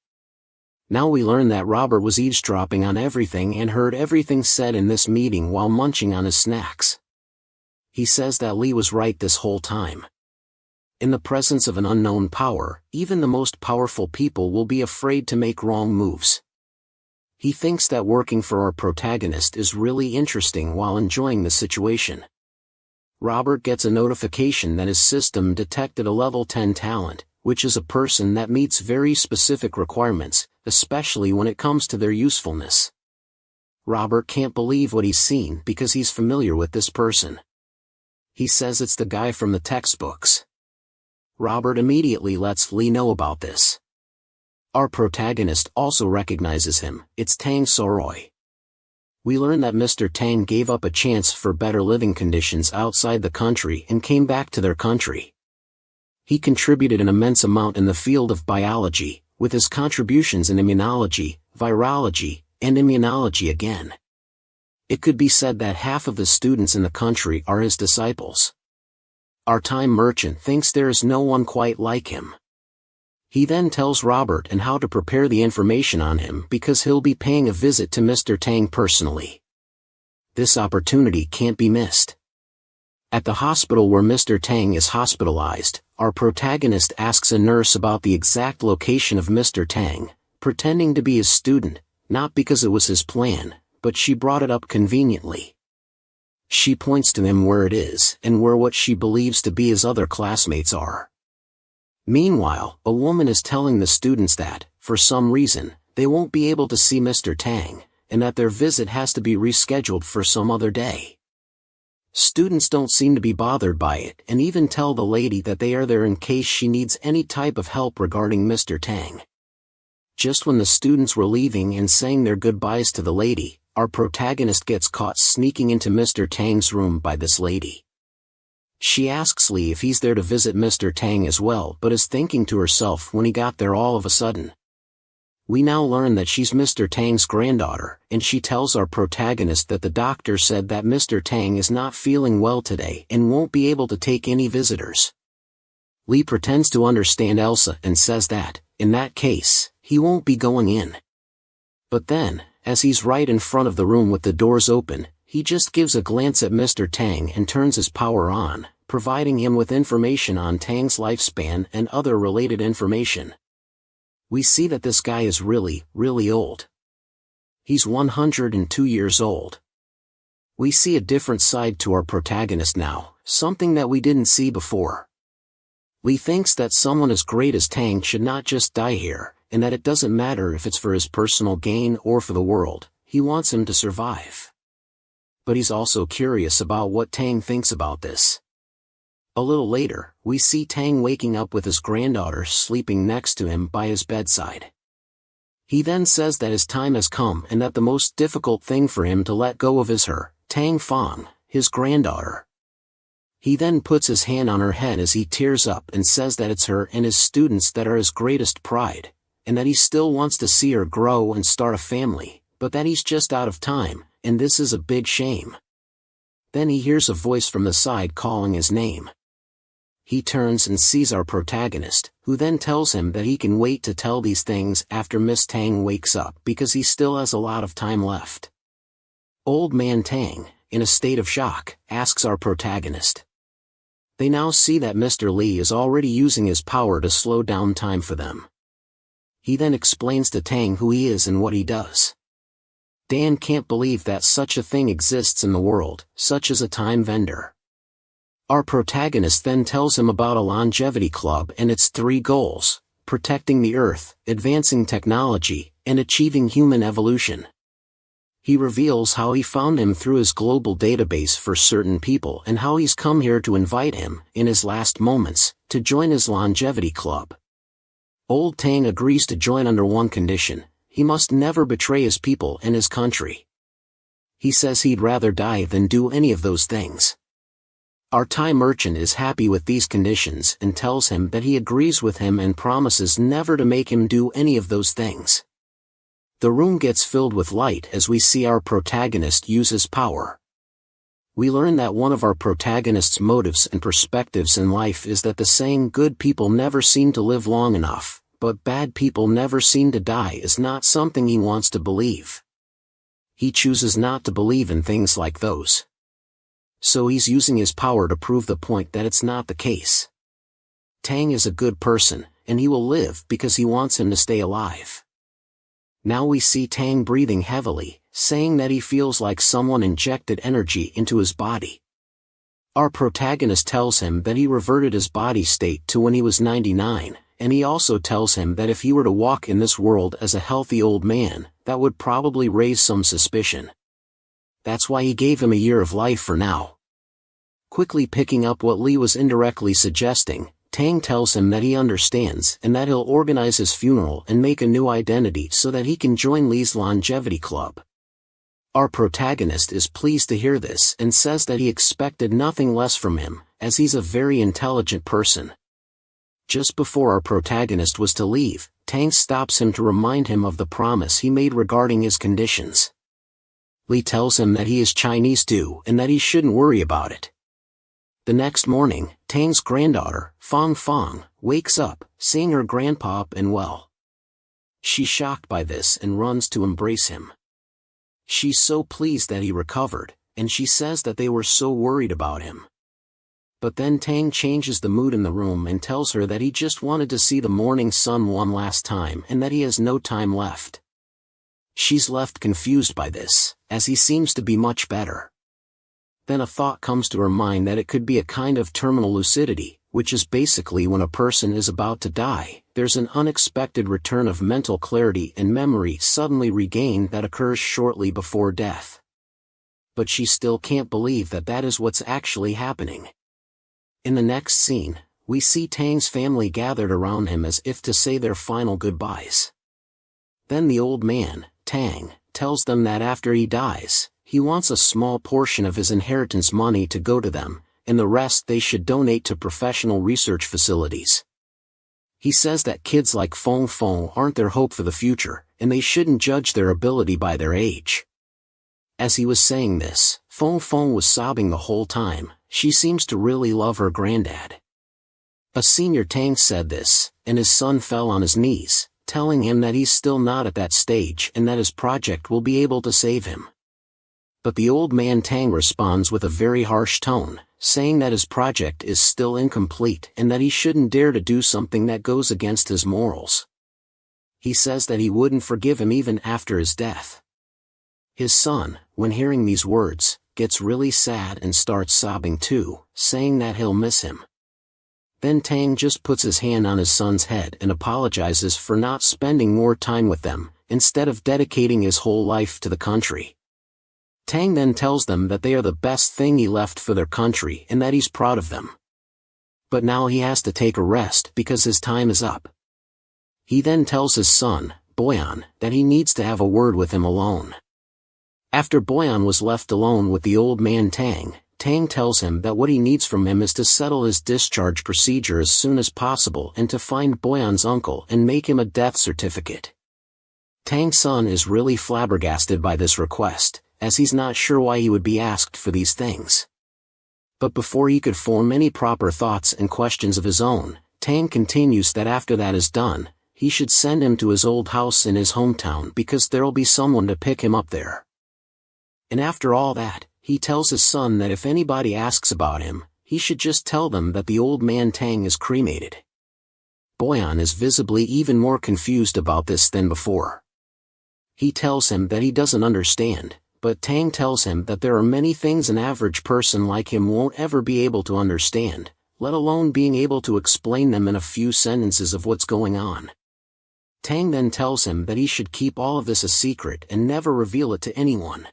Now we learn that Robert was eavesdropping on everything and heard everything said in this meeting while munching on his snacks. He says that Li was right this whole time. In the presence of an unknown power, even the most powerful people will be afraid to make wrong moves. He thinks that working for our protagonist is really interesting while enjoying the situation. Robert gets a notification that his system detected a level 10 talent, which is a person that meets very specific requirements, especially when it comes to their usefulness. Robert can't believe what he's seen because he's familiar with this person. He says it's the guy from the textbooks. Robert immediately lets Li know about this. Our protagonist also recognizes him, it's Tang Soroi. We learn that Mr. Tang gave up a chance for better living conditions outside the country and came back to their country. He contributed an immense amount in the field of biology, with his contributions in immunology, virology, and immunology again. It could be said that half of the students in the country are his disciples. Our time merchant thinks there is no one quite like him. He then tells Robert and how to prepare the information on him because he'll be paying a visit to Mr. Tang personally. This opportunity can't be missed. At the hospital where Mr. Tang is hospitalized, our protagonist asks a nurse about the exact location of Mr. Tang, pretending to be his student, not because it was his plan, but she brought it up conveniently. She points to him where it is and where what she believes to be his other classmates are. Meanwhile, a woman is telling the students that, for some reason, they won't be able to see Mr. Tang, and that their visit has to be rescheduled for some other day. Students don't seem to be bothered by it and even tell the lady that they are there in case she needs any type of help regarding Mr. Tang. Just when the students were leaving and saying their goodbyes to the lady, our protagonist gets caught sneaking into Mr. Tang's room by this lady. She asks Li if he's there to visit Mr. Tang as well, but is thinking to herself when he got there all of a sudden. We now learn that she's Mr. Tang's granddaughter, and she tells our protagonist that the doctor said that Mr. Tang is not feeling well today and won't be able to take any visitors. Li pretends to understand Elsa and says that, in that case, he won't be going in. But then, as he's right in front of the room with the doors open, he just gives a glance at Mr. Tang and turns his power on, providing him with information on Tang's lifespan and other related information. We see that this guy is really, really old. He's 102 years old. We see a different side to our protagonist now, something that we didn't see before. Li thinks that someone as great as Tang should not just die here, and that it doesn't matter if it's for his personal gain or for the world, he wants him to survive. But he's also curious about what Tang thinks about this. A little later, we see Tang waking up with his granddaughter sleeping next to him by his bedside. He then says that his time has come and that the most difficult thing for him to let go of is her, Tang Fang, his granddaughter. He then puts his hand on her head as he tears up and says that it's her and his students that are his greatest pride, and that he still wants to see her grow and start a family, but that he's just out of time, and this is a big shame. Then he hears a voice from the side calling his name. He turns and sees our protagonist, who then tells him that he can wait to tell these things after Miss Tang wakes up because he still has a lot of time left. Old man Tang, in a state of shock, asks our protagonist. They now see that Mr. Li is already using his power to slow down time for them. He then explains to Tang who he is and what he does. Dan can't believe that such a thing exists in the world, such as a time vendor. Our protagonist then tells him about a longevity club and its 3 goals: protecting the Earth, advancing technology, and achieving human evolution. He reveals how he found him through his global database for certain people and how he's come here to invite him, in his last moments, to join his longevity club. Old Tang agrees to join under one condition: he must never betray his people and his country. He says he'd rather die than do any of those things. Our Thai merchant is happy with these conditions and tells him that he agrees with him and promises never to make him do any of those things. The room gets filled with light as we see our protagonist use his power. We learn that one of our protagonist's motives and perspectives in life is that the saying "good people never seem to live long enough, but bad people never seem to die" is not something he wants to believe. He chooses not to believe in things like those. So he's using his power to prove the point that it's not the case. Tang is a good person, and he will live because he wants him to stay alive. Now we see Tang breathing heavily, saying that he feels like someone injected energy into his body. Our protagonist tells him that he reverted his body state to when he was 99, and he also tells him that if he were to walk in this world as a healthy old man, that would probably raise some suspicion. That's why he gave him a year of life for now. Quickly picking up what Li was indirectly suggesting, Tang tells him that he understands and that he'll organize his funeral and make a new identity so that he can join Li's longevity club. Our protagonist is pleased to hear this and says that he expected nothing less from him, as he's a very intelligent person. Just before our protagonist was to leave, Tang stops him to remind him of the promise he made regarding his conditions. Li tells him that he is Chinese too and that he shouldn't worry about it. The next morning, Tang's granddaughter, Fong Fong, wakes up, seeing her grandpa up and well. She's shocked by this and runs to embrace him. She's so pleased that he recovered, and she says that they were so worried about him. But then Tang changes the mood in the room and tells her that he just wanted to see the morning sun one last time and that he has no time left. She's left confused by this, as he seems to be much better. Then a thought comes to her mind that it could be a kind of terminal lucidity, which is basically when a person is about to die, there's an unexpected return of mental clarity and memory suddenly regained that occurs shortly before death. But she still can't believe that that is what's actually happening. In the next scene, we see Tang's family gathered around him as if to say their final goodbyes. Then the old man, Tang, tells them that after he dies, he wants a small portion of his inheritance money to go to them, and the rest they should donate to professional research facilities. He says that kids like Fong Fong aren't their hope for the future, and they shouldn't judge their ability by their age. As he was saying this, Fong Fong was sobbing the whole time. She seems to really love her granddad. A senior Tang said this, and his son fell on his knees, telling him that he's still not at that stage and that his project will be able to save him. But the old man Tang responds with a very harsh tone, saying that his project is still incomplete and that he shouldn't dare to do something that goes against his morals. He says that he wouldn't forgive him even after his death. His son, when hearing these words, gets really sad and starts sobbing too, saying that he'll miss him. Then Tang just puts his hand on his son's head and apologizes for not spending more time with them, instead of dedicating his whole life to the country. Tang then tells them that they are the best thing he left for their country and that he's proud of them. But now he has to take a rest because his time is up. He then tells his son, Boyan, that he needs to have a word with him alone. After Boyan was left alone with the old man Tang, Tang tells him that what he needs from him is to settle his discharge procedure as soon as possible and to find Boyan's uncle and make him a death certificate. Tang's son is really flabbergasted by this request, as he's not sure why he would be asked for these things. But before he could form any proper thoughts and questions of his own, Tang continues that after that is done, he should send him to his old house in his hometown because there'll be someone to pick him up there. And after all that, he tells his son that if anybody asks about him, he should just tell them that the old man Tang is cremated. Boyan is visibly even more confused about this than before. He tells him that he doesn't understand, but Tang tells him that there are many things an average person like him won't ever be able to understand, let alone being able to explain them in a few sentences of what's going on. Tang then tells him that he should keep all of this a secret and never reveal it to anyone.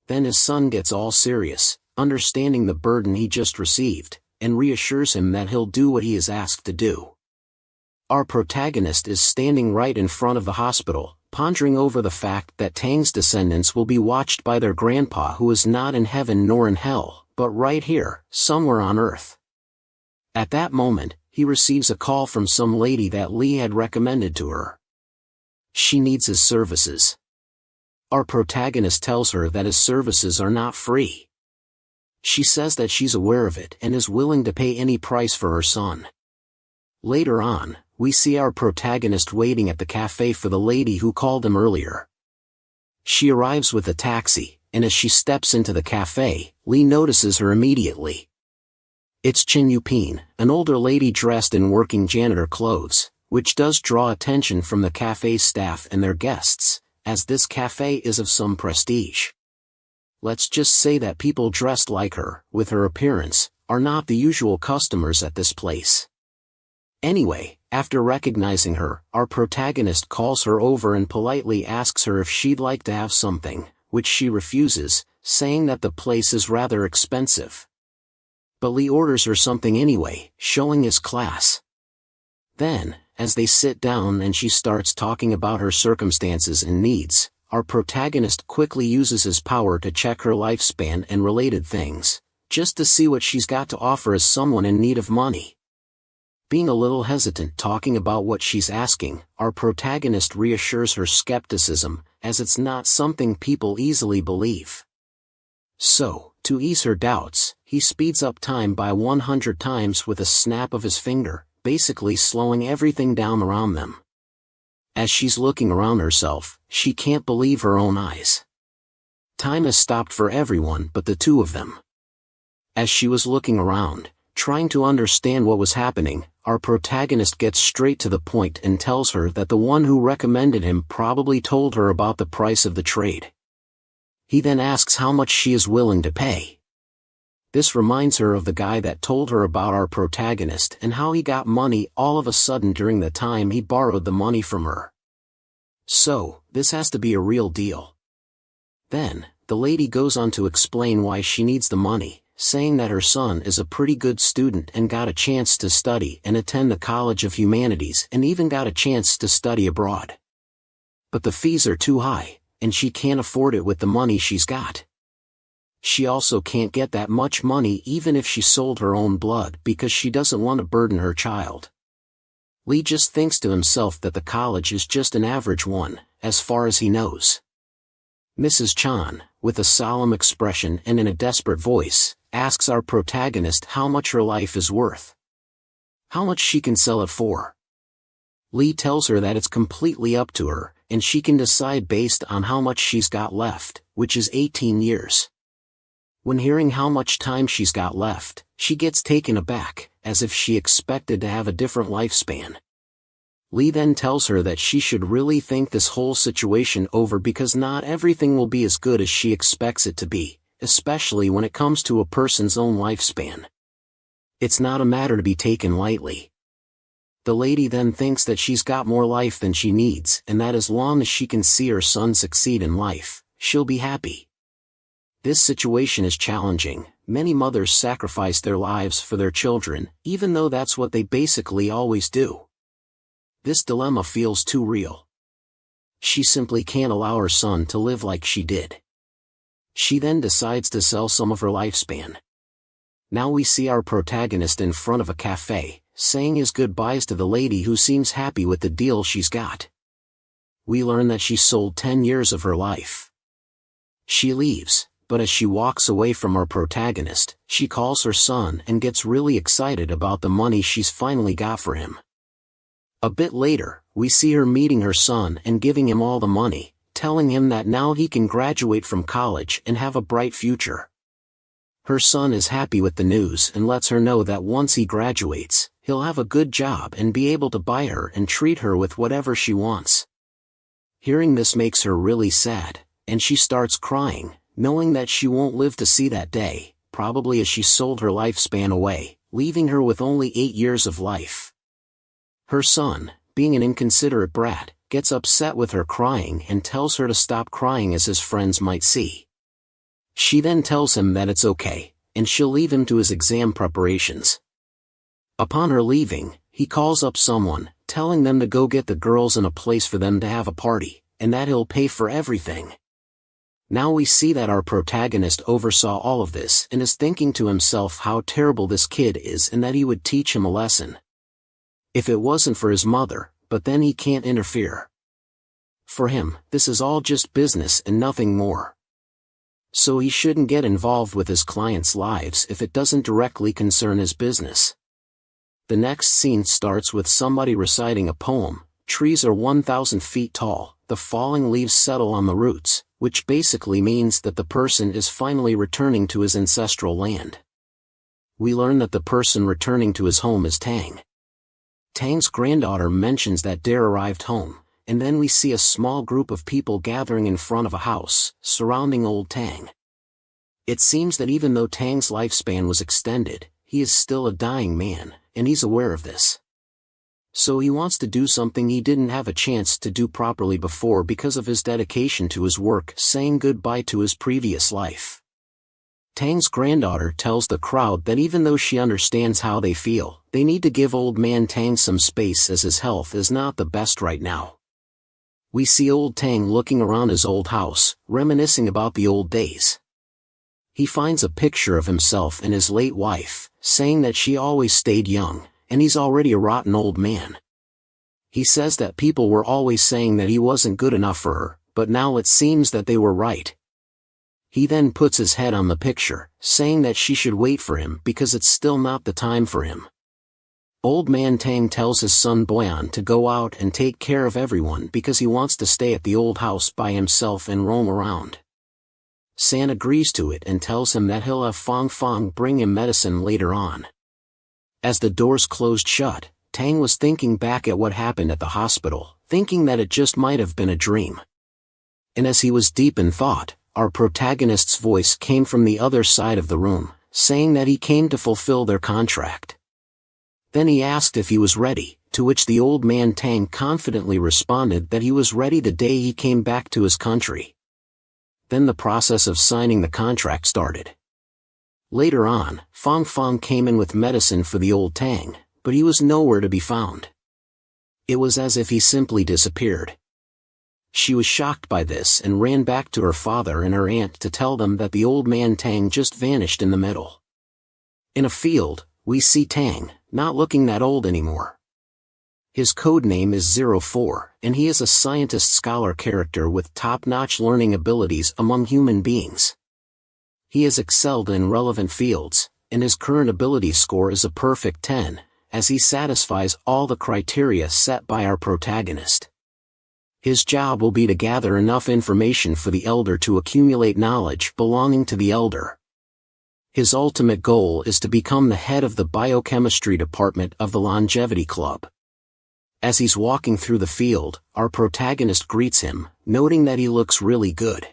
Then his son gets all serious, understanding the burden he just received, and reassures him that he'll do what he is asked to do. Our protagonist is standing right in front of the hospital, pondering over the fact that Tang's descendants will be watched by their grandpa who is not in heaven nor in hell, but right here, somewhere on Earth. At that moment, he receives a call from some lady that Lee had recommended to her. She needs his services. Our protagonist tells her that his services are not free. She says that she's aware of it and is willing to pay any price for her son. Later on, we see our protagonist waiting at the cafe for the lady who called him earlier. She arrives with a taxi, and as she steps into the cafe, Lee notices her immediately. It's Chin Yupin, an older lady dressed in working janitor clothes, which does draw attention from the cafe's staff and their guests, as this cafe is of some prestige. Let's just say that people dressed like her, with her appearance, are not the usual customers at this place. Anyway, after recognizing her, our protagonist calls her over and politely asks her if she'd like to have something, which she refuses, saying that the place is rather expensive. But Lee orders her something anyway, showing his class. Then, as they sit down and she starts talking about her circumstances and needs, our protagonist quickly uses his power to check her lifespan and related things, just to see what she's got to offer as someone in need of money. Being a little hesitant talking about what she's asking, our protagonist reassures her skepticism, as it's not something people easily believe. So, to ease her doubts, he speeds up time by 100 times with a snap of his finger, basically slowing everything down around them. As she's looking around herself, she can't believe her own eyes. Time has stopped for everyone but the two of them. As she was looking around, trying to understand what was happening, our protagonist gets straight to the point and tells her that the one who recommended him probably told her about the price of the trade. He then asks how much she is willing to pay. This reminds her of the guy that told her about our protagonist and how he got money all of a sudden during the time he borrowed the money from her. So, this has to be a real deal. Then, the lady goes on to explain why she needs the money, saying that her son is a pretty good student and got a chance to study and attend the College of Humanities and even got a chance to study abroad. But the fees are too high, and she can't afford it with the money she's got. She also can't get that much money even if she sold her own blood because she doesn't want to burden her child. Lee just thinks to himself that the college is just an average one, as far as he knows. Mrs. Chan, with a solemn expression and in a desperate voice, asks our protagonist how much her life is worth. How much she can sell it for. Lee tells her that it's completely up to her, and she can decide based on how much she's got left, which is 18 years. When hearing how much time she's got left, she gets taken aback, as if she expected to have a different lifespan. Lee then tells her that she should really think this whole situation over because not everything will be as good as she expects it to be, especially when it comes to a person's own lifespan. It's not a matter to be taken lightly. The lady then thinks that she's got more life than she needs and that as long as she can see her son succeed in life, she'll be happy. This situation is challenging. Many mothers sacrifice their lives for their children, even though that's what they basically always do. This dilemma feels too real. She simply can't allow her son to live like she did. She then decides to sell some of her lifespan. Now we see our protagonist in front of a cafe, saying his goodbyes to the lady who seems happy with the deal she's got. We learn that she sold 10 years of her life. She leaves, but as she walks away from our protagonist, she calls her son and gets really excited about the money she's finally got for him. A bit later, we see her meeting her son and giving him all the money, telling him that now he can graduate from college and have a bright future. Her son is happy with the news and lets her know that once he graduates, he'll have a good job and be able to buy her and treat her with whatever she wants. Hearing this makes her really sad, and she starts crying, knowing that she won't live to see that day, probably as she sold her lifespan away, leaving her with only 8 years of life. Her son, being an inconsiderate brat, gets upset with her crying and tells her to stop crying as his friends might see. She then tells him that it's okay, and she'll leave him to his exam preparations. Upon her leaving, he calls up someone, telling them to go get the girls in a place for them to have a party, and that he'll pay for everything. Now we see that our protagonist oversaw all of this and is thinking to himself how terrible this kid is and that he would teach him a lesson. If it wasn't for his mother, but then he can't interfere. For him, this is all just business and nothing more. So he shouldn't get involved with his clients' lives if it doesn't directly concern his business. The next scene starts with somebody reciting a poem. Trees are 1,000 feet tall, the falling leaves settle on the roots, which basically means that the person is finally returning to his ancestral land. We learn that the person returning to his home is Tang. Tang's granddaughter mentions that Dare arrived home, and then we see a small group of people gathering in front of a house, surrounding old Tang. It seems that even though Tang's lifespan was extended, he is still a dying man, and he's aware of this. So he wants to do something he didn't have a chance to do properly before because of his dedication to his work, saying goodbye to his previous life. Tang's granddaughter tells the crowd that even though she understands how they feel, they need to give old man Tang some space as his health is not the best right now. We see old Tang looking around his old house, reminiscing about the old days. He finds a picture of himself and his late wife, saying that she always stayed young, and he's already a rotten old man. He says that people were always saying that he wasn't good enough for her, but now it seems that they were right. He then puts his head on the picture, saying that she should wait for him because it's still not the time for him. Old man Tang tells his son Boyan to go out and take care of everyone because he wants to stay at the old house by himself and roam around. San agrees to it and tells him that he'll have Fong Fong bring him medicine later on. As the doors closed shut, Tang was thinking back at what happened at the hospital, thinking that it just might have been a dream. And as he was deep in thought, our protagonist's voice came from the other side of the room, saying that he came to fulfill their contract. Then he asked if he was ready, to which the old man Tang confidently responded that he was ready the day he came back to his country. Then the process of signing the contract started. Later on, Fong Fong came in with medicine for the old Tang, but he was nowhere to be found. It was as if he simply disappeared. She was shocked by this and ran back to her father and her aunt to tell them that the old man Tang just vanished in the middle. In a field, we see Tang, not looking that old anymore. His code name is 04, and he is a scientist-scholar character with top-notch learning abilities among human beings. He has excelled in relevant fields, and his current ability score is a perfect 10, as he satisfies all the criteria set by our protagonist. His job will be to gather enough information for the elder to accumulate knowledge belonging to the elder. His ultimate goal is to become the head of the biochemistry department of the Longevity Club. As he's walking through the field, our protagonist greets him, noting that he looks really good.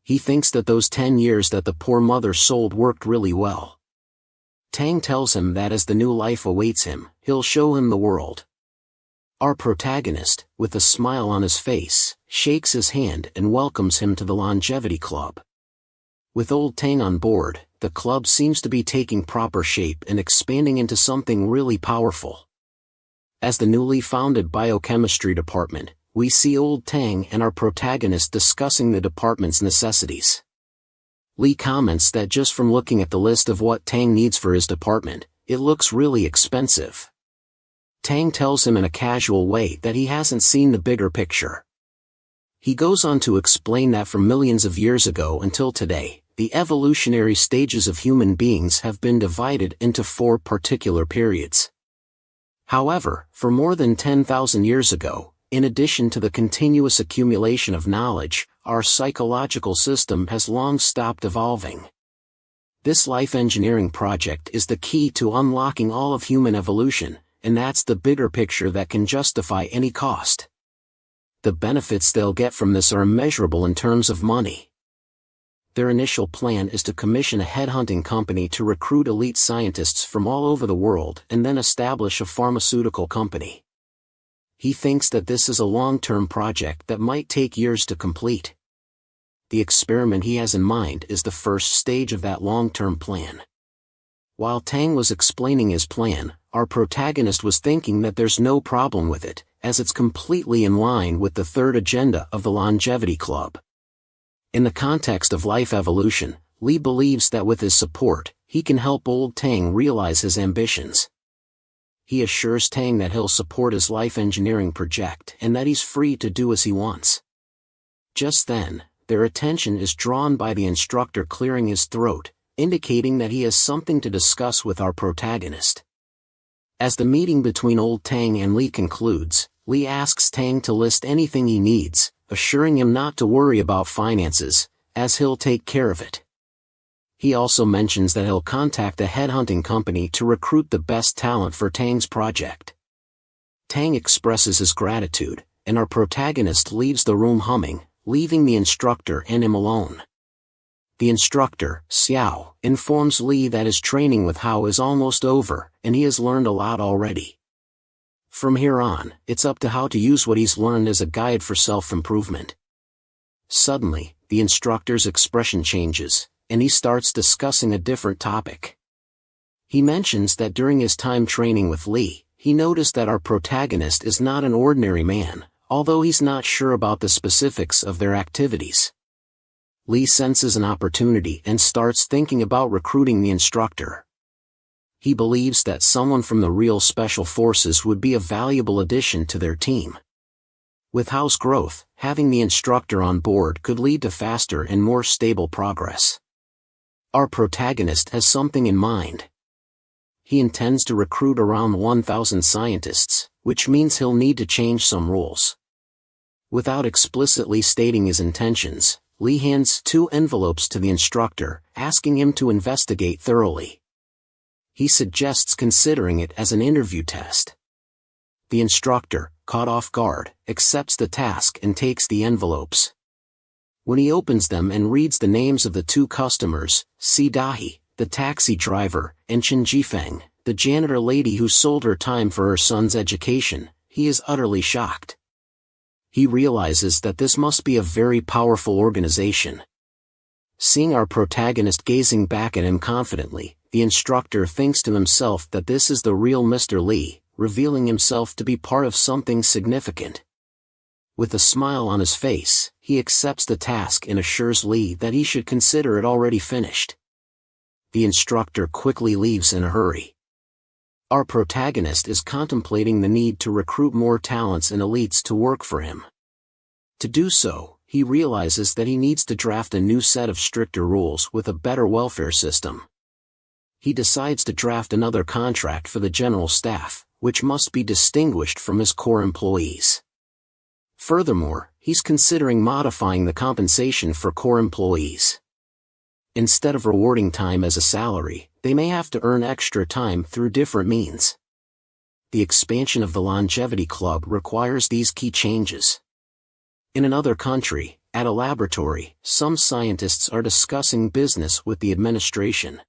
He thinks that those 10 years that the poor mother sold worked really well. Tang tells him that as the new life awaits him, he'll show him the world. Our protagonist, with a smile on his face, shakes his hand and welcomes him to the Longevity Club. With old Tang on board, the club seems to be taking proper shape and expanding into something really powerful. As the newly founded biochemistry department, we see old Tang and our protagonist discussing the department's necessities. Lee comments that just from looking at the list of what Tang needs for his department, it looks really expensive. Tang tells him in a casual way that he hasn't seen the bigger picture. He goes on to explain that from millions of years ago until today, the evolutionary stages of human beings have been divided into 4 particular periods. However, for more than 10,000 years ago, in addition to the continuous accumulation of knowledge, our psychological system has long stopped evolving. This life engineering project is the key to unlocking all of human evolution, and that's the bigger picture that can justify any cost. The benefits they'll get from this are immeasurable in terms of money. Their initial plan is to commission a headhunting company to recruit elite scientists from all over the world and then establish a pharmaceutical company. He thinks that this is a long-term project that might take years to complete. The experiment he has in mind is the first stage of that long-term plan. While Tang was explaining his plan, our protagonist was thinking that there's no problem with it, as it's completely in line with the third agenda of the Longevity Club. In the context of life evolution, Lee believes that with his support, he can help old Tang realize his ambitions. He assures Tang that he'll support his life engineering project and that he's free to do as he wants. Just then, their attention is drawn by the instructor clearing his throat, indicating that he has something to discuss with our protagonist. As the meeting between old Tang and Lee concludes, Lee asks Tang to list anything he needs, assuring him not to worry about finances, as he'll take care of it. He also mentions that he'll contact a headhunting company to recruit the best talent for Tang's project. Tang expresses his gratitude, and our protagonist leaves the room humming, leaving the instructor and him alone. The instructor, Xiao, informs Lee that his training with Hao is almost over, and he has learned a lot already. From here on, it's up to Hao to use what he's learned as a guide for self-improvement. Suddenly, the instructor's expression changes, and he starts discussing a different topic. He mentions that during his time training with Lee, he noticed that our protagonist is not an ordinary man, although he's not sure about the specifics of their activities. Lee senses an opportunity and starts thinking about recruiting the instructor. He believes that someone from the real special forces would be a valuable addition to their team. With Hao's growth, having the instructor on board could lead to faster and more stable progress. Our protagonist has something in mind. He intends to recruit around 1,000 scientists, which means he'll need to change some rules. Without explicitly stating his intentions, Lee hands 2 envelopes to the instructor, asking him to investigate thoroughly. He suggests considering it as an interview test. The instructor, caught off guard, accepts the task and takes the envelopes. When he opens them and reads the names of the 2 customers, Si Dahi, the taxi driver, and Chen Jifeng, the janitor lady who sold her time for her son's education, he is utterly shocked. He realizes that this must be a very powerful organization. Seeing our protagonist gazing back at him confidently, the instructor thinks to himself that this is the real Mr. Lee, revealing himself to be part of something significant. With a smile on his face, he accepts the task and assures Lee that he should consider it already finished. The instructor quickly leaves in a hurry. Our protagonist is contemplating the need to recruit more talents and elites to work for him. To do so, he realizes that he needs to draft a new set of stricter rules with a better welfare system. He decides to draft another contract for the general staff, which must be distinguished from his core employees. Furthermore, he's considering modifying the compensation for core employees. Instead of rewarding time as a salary, they may have to earn extra time through different means. The expansion of the Longevity Club requires these key changes. In another country, at a laboratory, some scientists are discussing business with the administration.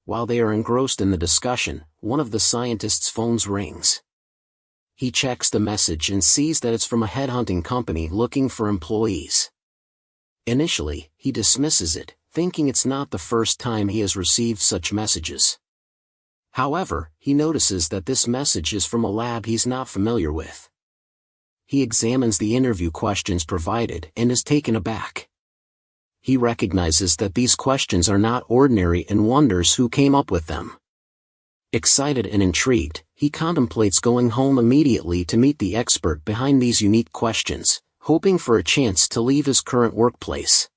While they are engrossed in the discussion, one of the scientists' phones rings. He checks the message and sees that it's from a headhunting company looking for employees. Initially, he dismisses it, thinking it's not the first time he has received such messages. However, he notices that this message is from a lab he's not familiar with. He examines the interview questions provided and is taken aback. He recognizes that these questions are not ordinary and wonders who came up with them. Excited and intrigued, he contemplates going home immediately to meet the expert behind these unique questions, hoping for a chance to leave his current workplace.